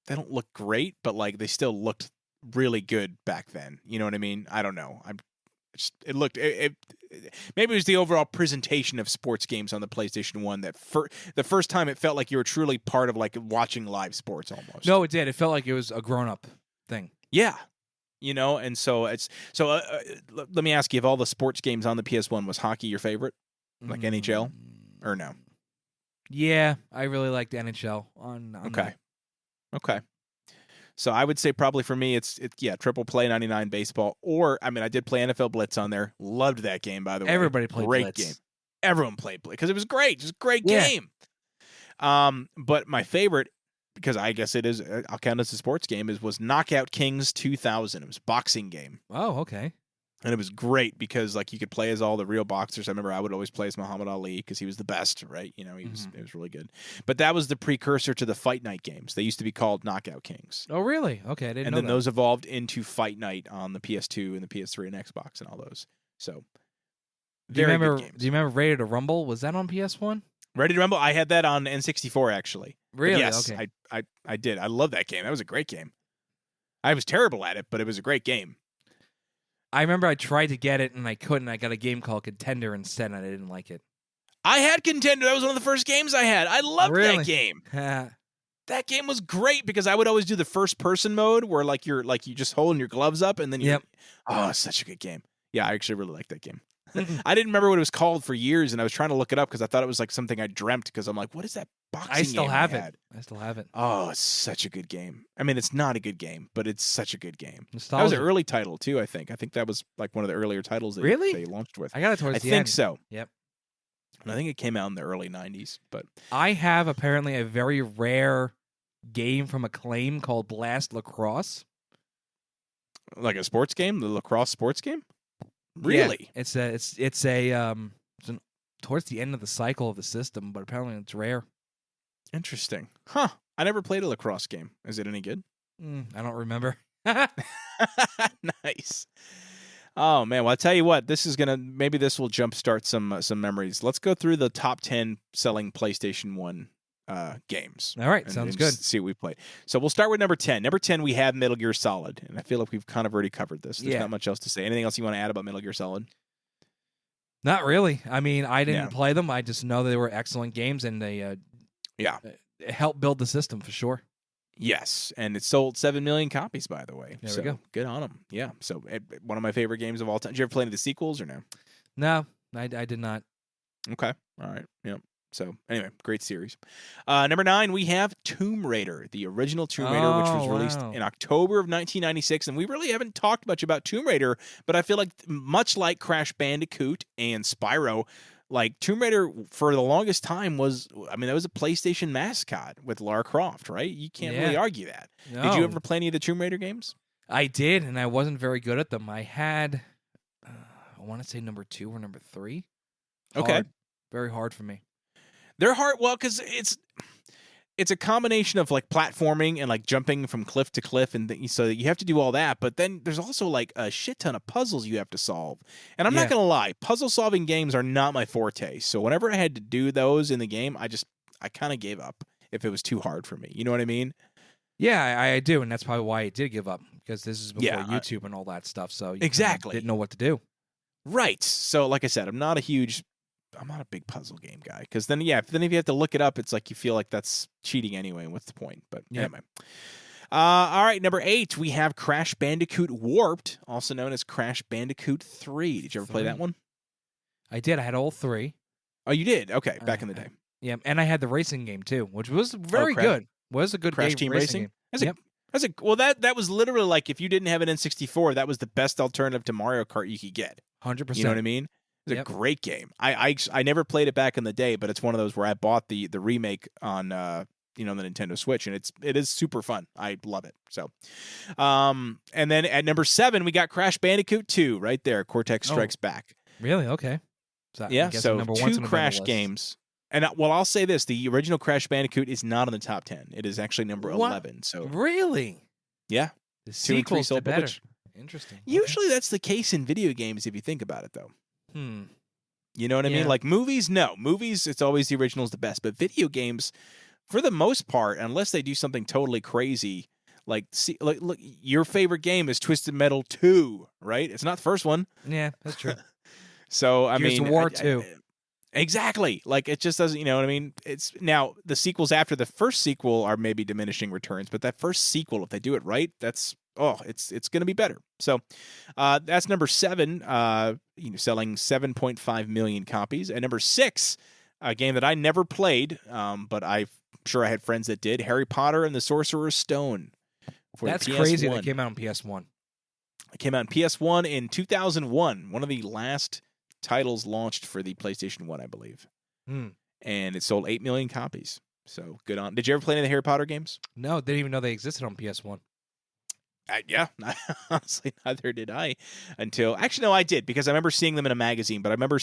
they don't look great, but like they still looked really good back then. You know what I mean? I don't know. Maybe it was the overall presentation of sports games on the PlayStation 1 that the first time it felt like you were truly part of like watching live sports almost. No, it did. It felt like it was a grown-up thing. Yeah. And so let me ask you, of all the sports games on the PS1, was hockey your favorite? Like NHL or no? Yeah, I really liked NHL on Okay. So I would say probably for me, it's Triple Play 99 baseball, or I did play NFL Blitz on there. Loved that game, by the way. Everybody played great Blitz. Game. Everyone played Blitz because it was great, just a great game. But my favorite, because I guess it is, I'll count it as a sports game, was Knockout Kings 2000. It was a boxing game. Oh, okay. And it was great because like you could play as all the real boxers. I remember I would always play as Muhammad Ali because he was the best, right? He was really good. But that was the precursor to the Fight Night games. They used to be called Knockout Kings. Oh, really? Okay, I didn't know And then that. those evolved into Fight Night on the PS2 and the PS3 and Xbox and all those. So, Do you good games. remember Ready to Rumble? Was that on PS1? Ready to Rumble? I had that on N64 actually. Really? But yes, Okay. I did. I love that game. That was a great game. I was terrible at it, but it was a great game. I remember I tried to get it and I couldn't. I got a game called Contender instead, and I didn't like it. I had Contender. That was one of the first games I had. I loved Really? that game. That game was great because I would always do the first person mode where like you're just holding your gloves up and then it's such a good game. Yeah, I actually really liked that game. I didn't remember what it was called for years, and I was trying to look it up because I thought it was like something I dreamt because I'm like, what is that boxing game I still have had? it. I still have it. Oh, it's such a good game. It's not a good game, but it's such a good game. Nostalgia. That was an early title too, I think. I think that was like one of the earlier titles that they launched with. I got it towards the end. I end. think so. Yep. And I think it came out in the early 90s, but I have apparently a very rare game from Acclaim called Blast Lacrosse. Like a sports game, the lacrosse sports game? Really? Yeah, it's towards the end of the cycle of the system, but apparently it's rare. Interesting. Huh. I never played a lacrosse game. Is it any good? I don't remember. Nice. Oh man, well I'll tell you what, maybe this will jumpstart some memories. Let's go through the top 10 selling PlayStation 1 games. All right, and sounds good. See what we played. So we'll start with number 10. Number 10, we have Metal Gear Solid, and I feel like we've kind of already covered this. There's not much else to say. Anything else you want to add about Metal Gear Solid? Not really. I didn't play them. I just know they were excellent games, and they helped build the system for sure. Yes, and it sold 7 million copies, by the way. There we go. Good on them. Yeah, so one of my favorite games of all time. Did you ever play any of the sequels or no? No, I did not. Okay, all right, yeah. So anyway, great series. Number 9, we have Tomb Raider, the original Tomb Raider, which was released in October of 1996. And we really haven't talked much about Tomb Raider, but I feel like much like Crash Bandicoot and Spyro, like Tomb Raider for the longest time was, that was a PlayStation mascot with Lara Croft, right? You can't really argue that. No. Did you ever play any of the Tomb Raider games? I did, and I wasn't very good at them. I had, I want to say number 2 or number 3. Okay. Very hard for me. They're hard, well, because it's a combination of like platforming and like jumping from cliff to cliff, and so you have to do all that. But then there's also like a shit ton of puzzles you have to solve. And I'm not gonna lie, puzzle solving games are not my forte. So whenever I had to do those in the game, I kind of gave up if it was too hard for me. You know what I mean? Yeah, I do, and that's probably why I did give up, because this is before YouTube and all that stuff. So you exactly didn't know what to do. Right. So like I said, I'm not a big puzzle game guy, because then if you have to look it up, it's like you feel like that's cheating anyway. What's the point? But anyway. All right, number 8, we have Crash Bandicoot Warped, also known as Crash Bandicoot 3. Did you ever play that one? I did. I had all 3. Oh, you did? Okay, back in the day. Yeah, and I had the racing game too, which was very good. Was a good Crash game, Team racing game. That was literally like if you didn't have an N64, that was the best alternative to Mario Kart you could get. 100%. You know what I mean? It's a great game. I never played it back in the day, but it's one of those where I bought the remake on the Nintendo Switch, and it is super fun. I love it. So, and then at number 7 we got Crash Bandicoot 2 right there. Cortex Strikes Back. Really? Okay. So Yeah. So number one's 2 on the Crash list. games. And I'll say this: the original Crash Bandicoot is not in the top 10. It is actually number 11. So really, yeah, the 2 and 3 sequels sold did better. which- Interesting. Usually that's the case in video games if you think about it, though. Hmm. You know what I mean? Yeah. Like movies, no. Movies, it's always the original's the best. But video games, for the most part, unless they do something totally crazy, look, your favorite game is Twisted Metal 2, right? It's not the first one. Yeah, that's true. So, I Gears mean... of War 2. Exactly. Like, it just doesn't, you know what I mean? It's now, the sequels after the first sequel are maybe diminishing returns, but that first sequel, if they do it right, it's going to be better. So that's number 7, selling 7.5 million copies. And number 6, a game that I never played, but I'm sure I had friends that did, Harry Potter and the Sorcerer's Stone. That's crazy that came out on PS1. It came out on PS1 in 2001, one of the last titles launched for the PlayStation 1, I believe. And it sold 8 million copies. So good on. Did you ever play any of the Harry Potter games? No, didn't even know they existed on PS1. Yeah, honestly, neither did I until... Actually, no, I did, because I remember seeing them in a magazine, but I remember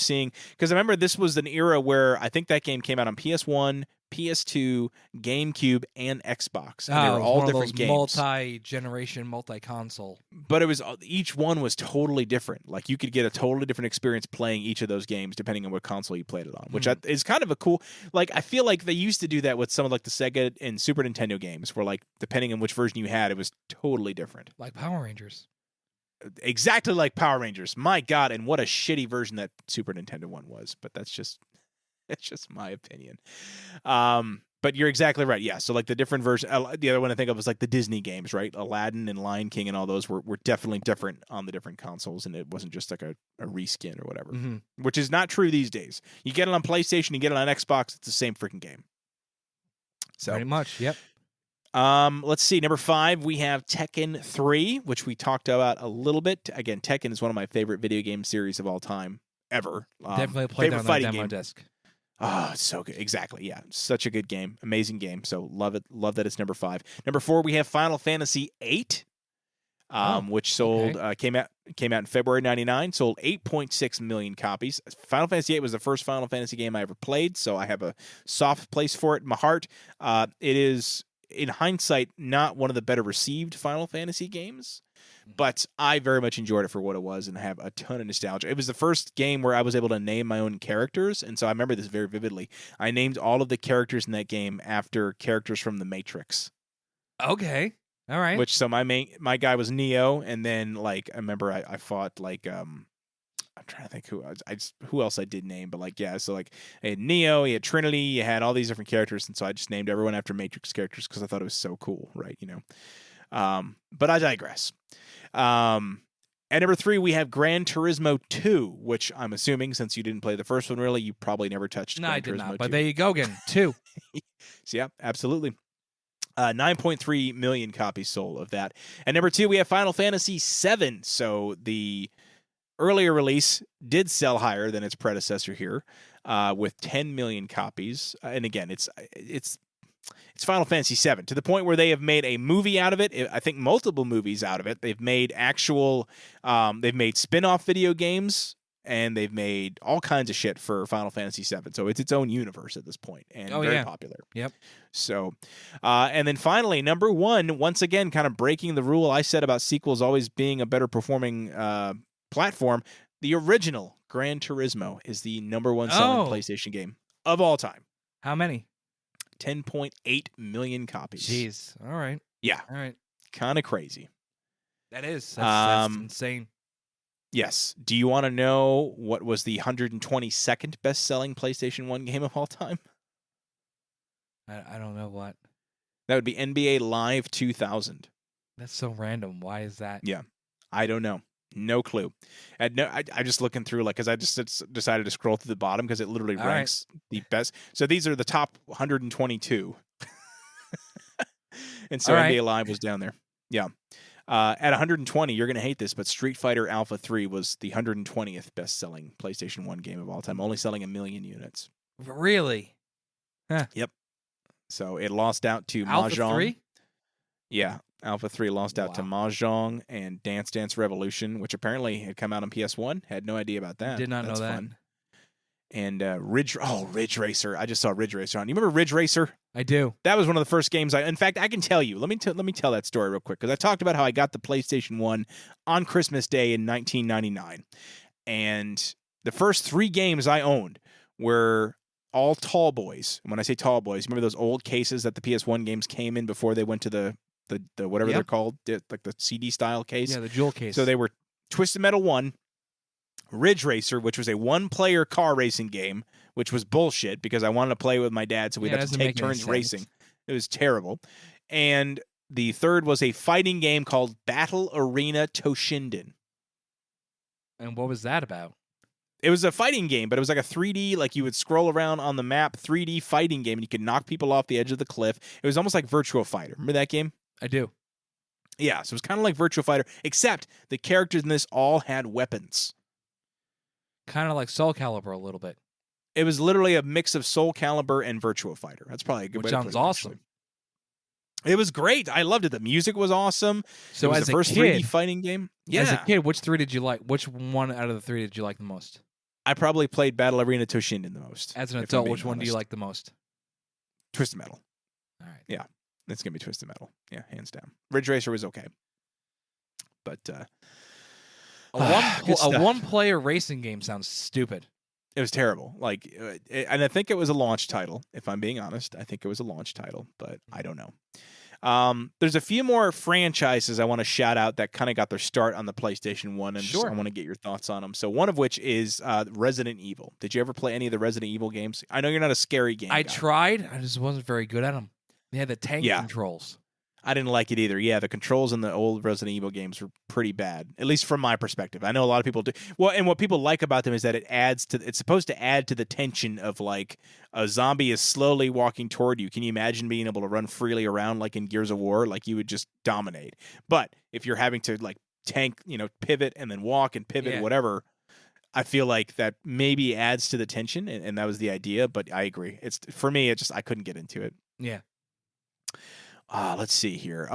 this was an era where I think that game came out on PS1, PS2, GameCube, and Xbox. And they were all different games. Multi-generation, multi-console. But it was each one was totally different. Like, you could get a totally different experience playing each of those games depending on what console you played it on, which is kind of a cool... Like, I feel like they used to do that with some of like the Sega and Super Nintendo games, where like depending on which version you had, it was totally different. Like Power Rangers. Exactly like Power Rangers. My God, and what a shitty version that Super Nintendo one was. But that's just my opinion. But you're exactly right. Yeah. So like the different version, the other one I think of was like the Disney games, right? Aladdin and Lion King and all those were definitely different on the different consoles, and it wasn't just like a reskin or whatever, which is not true these days. You get it on PlayStation, you get it on Xbox, it's the same freaking game. So pretty much, yep. Let's see. Number 5, we have Tekken 3, which we talked about a little bit. Again, Tekken is one of my favorite video game series of all time, ever. Definitely played on the demo disc. Oh, it's so good. Exactly. Yeah. Such a good game. Amazing game. So love it. Love that it's number 5. Number 4, we have Final Fantasy VIII, which sold, came out in February 99, sold 8.6 million copies. Final Fantasy VIII was the first Final Fantasy game I ever played, so I have a soft place for it in my heart. It is, in hindsight, not one of the better received Final Fantasy games, but I very much enjoyed it for what it was and have a ton of nostalgia. It was the first game where I was able to name my own characters, and so I remember this very vividly. I named all of the characters in that game after characters from The Matrix. Okay. All right. Which, so my guy was Neo, and then like I remember I fought like I'm trying to think who else I did name, but like, yeah, so like I had Neo, you had Trinity, you had all these different characters, and so I just named everyone after Matrix characters because I thought it was so cool, right? You know. But I digress. At number 3, we have Gran Turismo 2, which I'm assuming, since you didn't play the first one really, you probably never touched Gran Turismo 2. No, I did not, but there you go again, 2. So yeah, absolutely. 9.3 million copies sold of that. At number 2, we have Final Fantasy VII. So the earlier release did sell higher than its predecessor here, with 10 million copies. And again, it's Final Fantasy VII, to the point where they have made a movie out of it. I think multiple movies out of it. They've made they've made spin-off video games, and they've made all kinds of shit for Final Fantasy VII. So it's its own universe at this point, and very popular. Yep. So, and then finally, number 1, once again, kind of breaking the rule I said about sequels always being a better performing platform. The original Gran Turismo is the number 1 selling PlayStation game of all time. How many? 10.8 million copies. Jeez. All right. Yeah. All right. Kind of crazy. That is. That's insane. Yes. Do you want to know what was the 122nd best-selling PlayStation 1 game of all time? I don't know what. That would be NBA Live 2000. That's so random. Why is that? Yeah. I don't know. No clue. I just looking through, like, because I just decided to scroll through the bottom because it literally ranks the best. So these are the top 122. And so NBA Live was down there. Yeah. At 120, you're going to hate this, but Street Fighter Alpha 3 was the 120th best-selling PlayStation 1 game of all time, only selling 1 million units. Really? Huh. Yep. So it lost out to Alpha Mahjong. 3? Yeah, Alpha 3 lost out to Mahjong and Dance Dance Revolution, which apparently had come out on PS1. Had no idea about that. Did not know that. Fun. And Ridge Racer. I just saw Ridge Racer on. You remember Ridge Racer? I do. That was one of the first games in fact, I can tell you. Let me tell that story real quick, because I talked about how I got the PlayStation 1 on Christmas Day in 1999. And the first 3 games I owned were all tall boys. And when I say tall boys, remember those old cases that the PS1 games came in before they went to the whatever they're called, like the CD style case? Yeah, the jewel case. So they were Twisted Metal 1, Ridge Racer, which was a 1-player car racing game, which was bullshit because I wanted to play with my dad, so we'd have to take turns racing. It was terrible. And the third was a fighting game called Battle Arena Toshinden. And what was that about? It was a fighting game, but it was like a 3D, like you would scroll around on the map, 3D fighting game, and you could knock people off the edge of the cliff. It was almost like Virtua Fighter. Remember that game? I do. Yeah, so it was kind of like Virtua Fighter, except the characters in this all had weapons. Kind of like Soul Calibur a little bit. It was literally a mix of Soul Calibur and Virtua Fighter. That's probably a good way to put it. Sounds awesome. Actually. It was great. I loved it. The music was awesome. So it was as the a first kid, 3D fighting game. Yeah. As a kid, which 3 did you like? Which one out of the 3 did you like the most? I probably played Battle Arena Toshinden the most. As an adult, which one do you like the most? Twisted Metal. All right. Yeah. It's going to be Twisted Metal. Yeah, hands down. Ridge Racer was okay. But a one-player racing game sounds stupid. It was terrible. And I think it was a launch title, if I'm being honest. I think it was a launch title, but I don't know. There's a few more franchises I want to shout out that kind of got their start on the PlayStation 1, and I want to get your thoughts on them. So one of which is Resident Evil. Did you ever play any of the Resident Evil games? I know you're not a scary game guy. Tried. I just wasn't very good at them. They had the tank controls. I didn't like it either. Yeah, the controls in the old Resident Evil games were pretty bad, at least from my perspective. I know a lot of people do. Well, and what people like about them is that it's supposed to add to the tension of like a zombie is slowly walking toward you. Can you imagine being able to run freely around like in Gears of War? Like you would just dominate. But if you're having to like tank, pivot and then walk and pivot, whatever, I feel like that maybe adds to the tension, and that was the idea. But I agree. For me, I couldn't get into it. Yeah. Let's see here.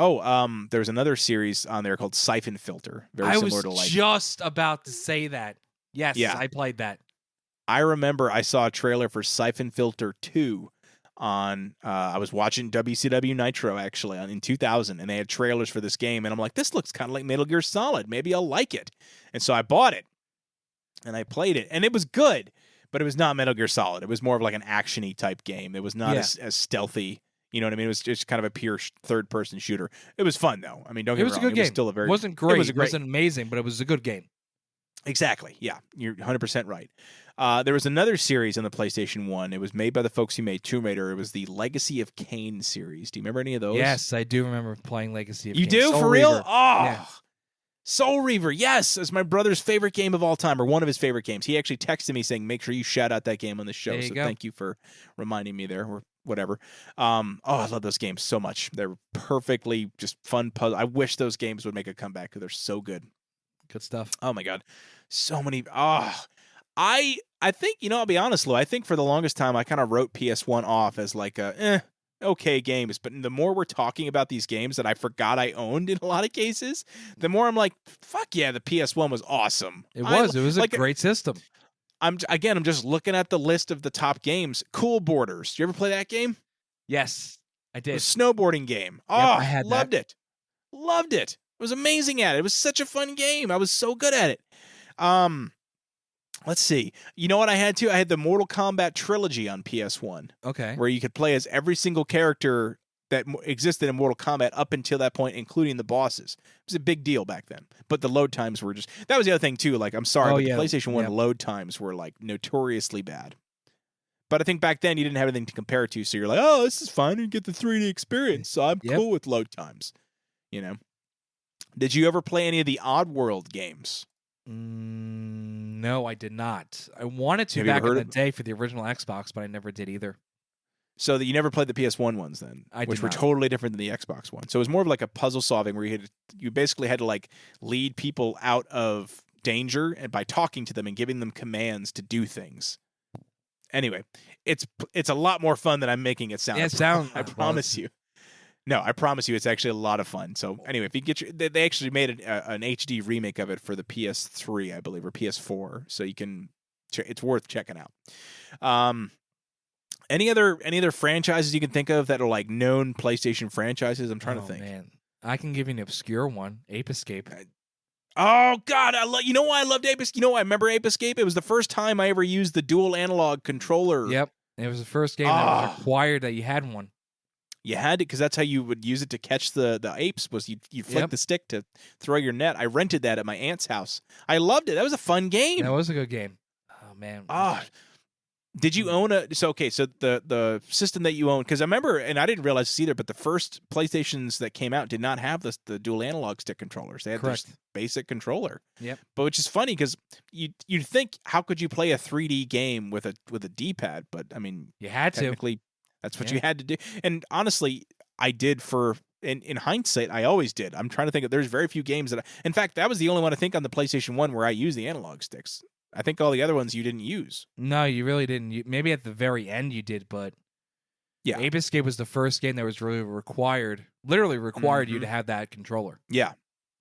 There's another series on there called Siphon Filter. Very similar to I was just about to say that. Yes, I played that. I remember I saw a trailer for Siphon Filter 2 on, I was watching WCW Nitro actually in 2000, and they had trailers for this game, and I'm like, this looks kind of like Metal Gear Solid. Maybe I'll like it. And so I bought it, and I played it, and it was good, but it was not Metal Gear Solid. It was more of like an action-y type game. It was not as stealthy. You know what I mean? It was just kind of a pure third-person shooter. It was fun, though. I mean, don't get me wrong. It was a good game. It was still It wasn't great. It wasn't amazing, but it was a good game. Exactly. Yeah, you're 100% right. There was another series on the PlayStation 1. It was made by the folks who made Tomb Raider. It was the Legacy of Kain series. Do you remember any of those? Yes, I do remember playing Legacy of Kain. You do? Soul for real? Reaver. Oh, yeah. Soul Reaver. Yes, it's my brother's favorite game of all time, or one of his favorite games. He actually texted me saying, make sure you shout out that game on the show. So thank you for reminding me there. Or whatever. I love those games so much. They're perfectly just fun puzzle. I wish those games would make a comeback because they're so good. Good stuff. Oh my God. So many. I think, I'll be honest, Lou, I think for the longest time, I kind of wrote PS1 off as like okay games. But the more we're talking about these games that I forgot I owned in a lot of cases, the more I'm like, fuck yeah, the PS1 was awesome. It was a great system. I'm just looking at the list of the top games. Cool Borders. Did you ever play that game? Yes, I did. A snowboarding game. I had loved it. Loved it. I was amazing at it. It was such a fun game. I was so good at it. Let's see. You know what I had too? I had the Mortal Kombat trilogy on PS1. Okay. Where you could play as every single character that existed in Mortal Kombat up until that point, including the bosses. It was a big deal back then. But the load times were that was the other thing too. Like, I'm sorry, but the PlayStation 1 load times were like notoriously bad. But I think back then you didn't have anything to compare it to, so you're like, oh, this is fine, and get the 3D experience. So I'm cool with load times. Did you ever play any of the Oddworld games? No, I did not. I wanted to back in the day for the original Xbox, but I never did either. So that you never played the PS1 ones then, I which did were not. totally different than the Xbox one. So it was more of like a puzzle solving where you basically had to like lead people out of danger and by talking to them and giving them commands to do things. Anyway, it's a lot more fun than I'm making it sound. Yeah, it sounds. I promise you. No, I promise you, it's actually a lot of fun. So anyway, if you get they actually made an HD remake of it for the PS3, I believe, or PS4. So you can, it's worth checking out. Any other franchises you can think of that are like known PlayStation franchises? I'm trying to think. Man, I can give you an obscure one. Ape Escape. Oh God, you know why I loved Ape Escape? You know why I remember Ape Escape? It was the first time I ever used the dual analog controller. Yep, it was the first game that was required that you had one. You had it because that's how you would use it to catch the apes. Was you flick the stick to throw your net. I rented that at my aunt's house. I loved it. That was a fun game. That was a good game. Oh man. Did you own so the system that you own, because I remember, and I didn't realize this either, but the first PlayStations that came out did not have the dual analog stick controllers. They had this basic controller. Yep. But which is funny because you'd think, how could you play a 3D game with a D-pad? But I mean, you had technically, that's what you had to do. And honestly, I did in hindsight, I always did. I'm trying to think there's very few games in fact, that was the only one I think on the PlayStation 1 where I used the analog sticks. I think all the other ones you didn't use. No, you really didn't. Maybe at the very end you did, but yeah, Ape Escape was the first game that was really literally required you to have that controller. Yeah,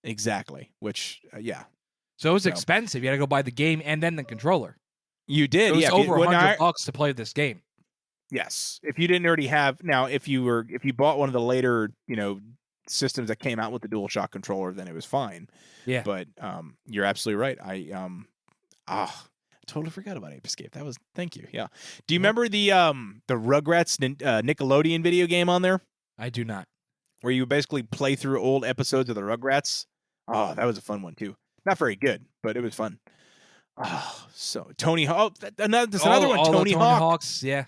exactly. Which, yeah. So it was expensive. You had to go buy the game and then the controller. You did. It was over $100 to play this game. Yes, if you didn't already have. Now, if you bought one of the later, systems that came out with the DualShock controller, then it was fine. Yeah. But you're absolutely right. I totally forgot about Ape Escape. Thank you. Yeah. Do you remember the Rugrats Nickelodeon video game on there? I do not. Where you basically play through old episodes of the Rugrats? Oh, that was a fun one too. Not very good, but it was fun. Oh, so Tony Hawk. There's another one. Tony Hawks. Yeah.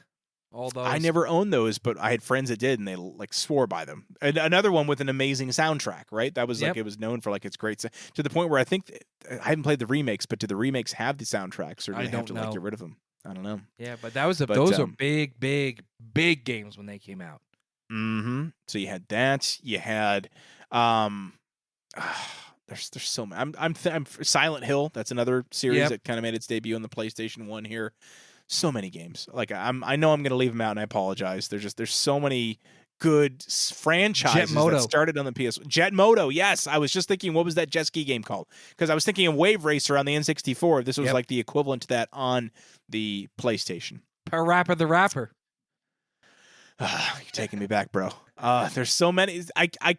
All those. I never owned those, but I had friends that did, and they like swore by them. And another one with an amazing soundtrack, right? That was like, it was known for like its great to the point where I think I haven't played the remakes, but do the remakes have the soundtracks, or do they have to like get rid of them? I don't know. Yeah, but those are big games when they came out. Mm-hmm. So you had that. You had there's so many. I'm Silent Hill. That's another series that kind of made its debut on the PlayStation 1 here. So many games. Like I know I'm going to leave them out, and I apologize. There's so many good franchises that started on the PS. Jet Moto, yes. I was just thinking, what was that jet ski game called? Because I was thinking of Wave Racer on the N64. This was like the equivalent to that on the PlayStation. Parappa the Rapper. You're taking me back, bro. There's so many.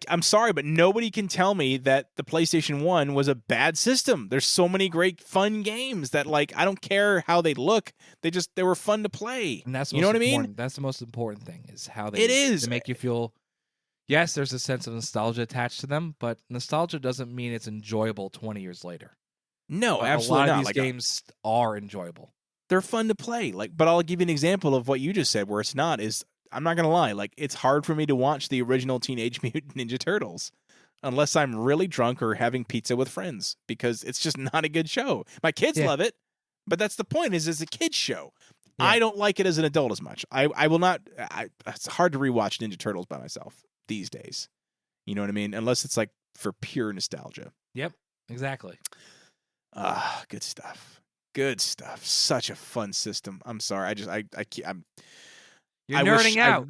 I'm sorry, but nobody can tell me that the PlayStation 1 was a bad system. There's so many great fun games that, like, I don't care how they look. They were fun to play. And that's you know what I mean? That's the most important thing, is how they make you feel. Yes, there's a sense of nostalgia attached to them, but nostalgia doesn't mean it's enjoyable 20 years later. No, absolutely not. A lot of these games are enjoyable. They're fun to play. But I'll give you an example of what you just said where it's not is, I'm not going to lie, like, it's hard for me to watch the original Teenage Mutant Ninja Turtles unless I'm really drunk or having pizza with friends, because it's just not a good show. My kids love it, but that's the point, is it's a kid's show. Yeah. I don't like it as an adult as much. I will not. It's hard to rewatch Ninja Turtles by myself these days. You know what I mean? Unless it's like for pure nostalgia. Yep, exactly. Good stuff. Good stuff. Such a fun system. I'm sorry. You're nerding out.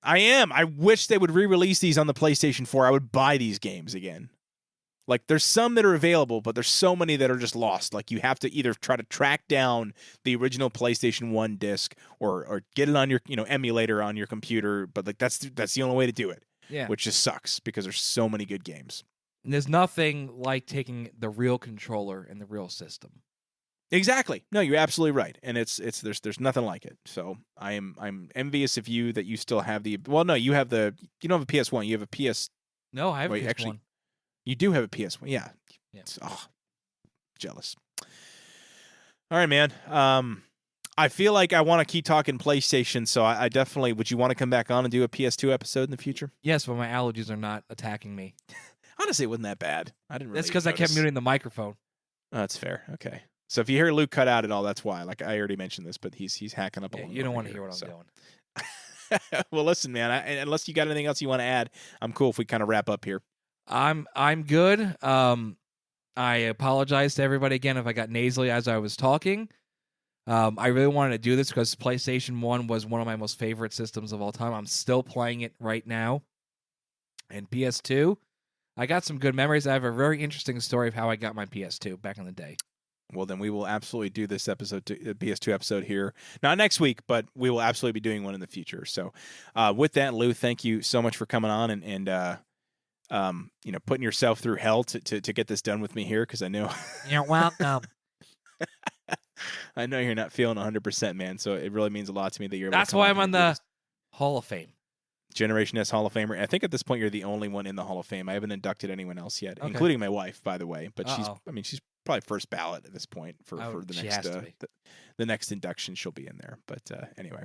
I am. I wish they would re-release these on the PlayStation 4. I would buy these games again. Like, there's some that are available, but there's so many that are just lost. Like, you have to either try to track down the original PlayStation 1 disc or get it on your, emulator on your computer. But like, that's the only way to do it. Yeah. Which just sucks because there's so many good games. And there's nothing like taking the real controller and the real system. Exactly. No, you're absolutely right, and there's nothing like it. So I'm envious of you that you still have the. Well, no, you don't have a PS1. You have a PS. No, I have a PS1. Actually, you do have a PS1. Yeah. Jealous. All right, man. I feel like I want to keep talking PlayStation, so I definitely. Would you want to come back on and do a PS2 episode in the future? Yes, but my allergies are not attacking me. Honestly, it wasn't that bad. I didn't. That's because I kept muting the microphone. Oh, that's fair. Okay. So if you hear Luke cut out and all, that's why. Like, I already mentioned this, but he's hacking up a little. You don't want to hear what I'm doing. Well, listen, man. Unless you got anything else you want to add, I'm cool if we kind of wrap up here. I'm good. I apologize to everybody again if I got nasally as I was talking. I really wanted to do this because PlayStation 1 was one of my most favorite systems of all time. I'm still playing it right now. And PS2, I got some good memories. I have a very interesting story of how I got my PS2 back in the day. Well, then we will absolutely do this episode, PS2 episode here. Not next week, but we will absolutely be doing one in the future. So with that, Lou, thank you so much for coming on and putting yourself through hell to get this done with me here, because I know You're welcome. I know you're not feeling 100%, man. So it really means a lot to me that you're. That's why I'm on the Hall of Fame. Generation S Hall of Famer. I think at this point you're the only one in the Hall of Fame. I haven't inducted anyone else yet, including my wife, by the way. But she's probably first ballot at this point for the next induction. She'll be in there. But anyway,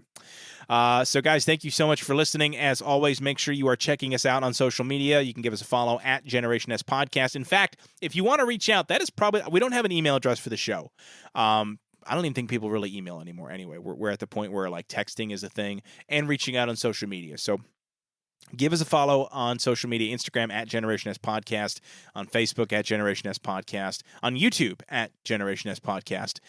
so guys, thank you so much for listening. As always, make sure you are checking us out on social media. You can give us a follow at Generation S Podcast. In fact, if you want to reach out, that is probably, we don't have an email address for the show. I don't even think people really email anymore. Anyway, we're at the point where like texting is a thing and reaching out on social media. So give us a follow on social media, Instagram at Generation S Podcast, on Facebook at Generation S Podcast, on YouTube at Generation S Podcast.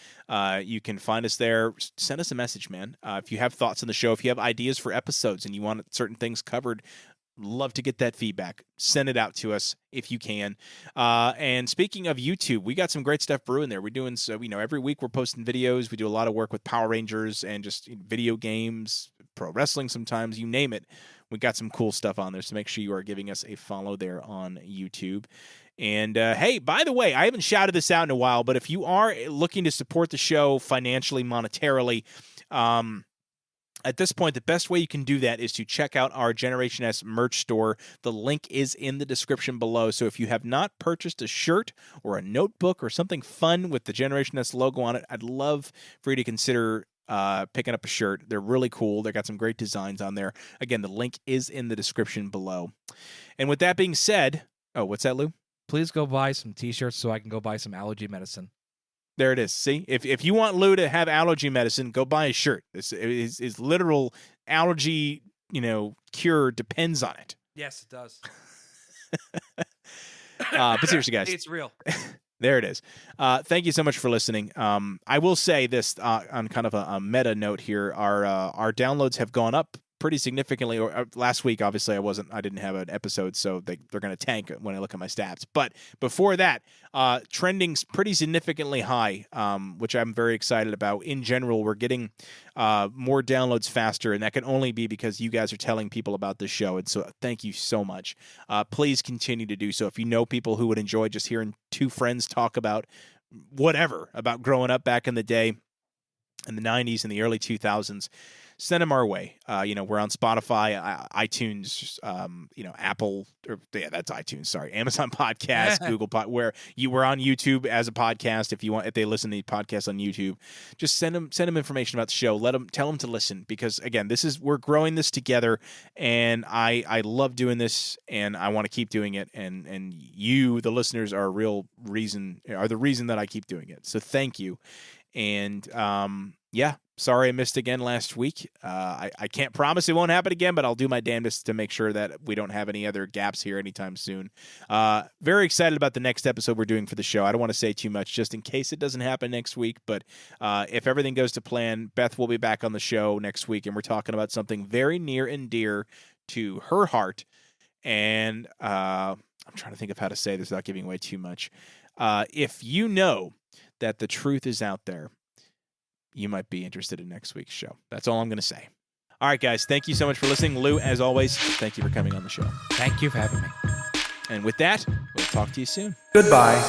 You can find us there. Send us a message, man. If you have thoughts on the show, if you have ideas for episodes and you want certain things covered, love to get that feedback. Send it out to us if you can. And speaking of YouTube, we got some great stuff brewing there. We're doing so, every week we're posting videos. We do a lot of work with Power Rangers and just video games, pro wrestling sometimes, you name it. We got some cool stuff on there, so make sure you are giving us a follow there on YouTube. And hey, by the way, I haven't shouted this out in a while, but if you are looking to support the show financially, monetarily, at this point, the best way you can do that is to check out our Generation S merch store. The link is in the description below. So if you have not purchased a shirt or a notebook or something fun with the Generation S logo on it, I'd love for you to consider picking up a shirt. They're really cool. They got some great designs on there. Again, the link is in the description below. And with that being said, what's that, Lou? Please go buy some t-shirts so I can go buy some allergy medicine. There it is. See, if you want Lou to have allergy medicine, go buy a shirt. His literal allergy, cure depends on it. Yes, it does. But seriously, guys, it's real. There it is. Thank you so much for listening. I will say this on kind of a meta note here. Our downloads have gone up pretty significantly. Or last week, obviously, I didn't have an episode, so they're going to tank when I look at my stats. But before that, trending pretty significantly high, which I'm very excited about. In general, we're getting more downloads faster, and that can only be because you guys are telling people about this show. And so thank you so much. Please continue to do so. If you know people who would enjoy just hearing two friends talk about whatever, about growing up back in the day, in the 90s and the early 2000s, send them our way. We're on Spotify, iTunes, Apple, that's iTunes. Sorry, Amazon Podcast, Google where you were on YouTube as a podcast. If they listen to the podcast on YouTube, just send them information about the show. Tell them to listen, because again, we're growing this together, and I love doing this, and I want to keep doing it. And you, the listeners, are the reason that I keep doing it. So thank you. And sorry I missed again last week. I can't promise it won't happen again, but I'll do my damnedest to make sure that we don't have any other gaps here anytime soon. Very excited about the next episode we're doing for the show. I don't want to say too much just in case it doesn't happen next week, but if everything goes to plan, Beth will be back on the show next week, and we're talking about something very near and dear to her heart. And I'm trying to think of how to say this without giving away too much. If you know that the truth is out there, you might be interested in next week's show. That's all I'm going to say. All right, guys, thank you so much for listening. Lou, as always, thank you for coming on the show. Thank you for having me. And with that, we'll talk to you soon. Goodbye.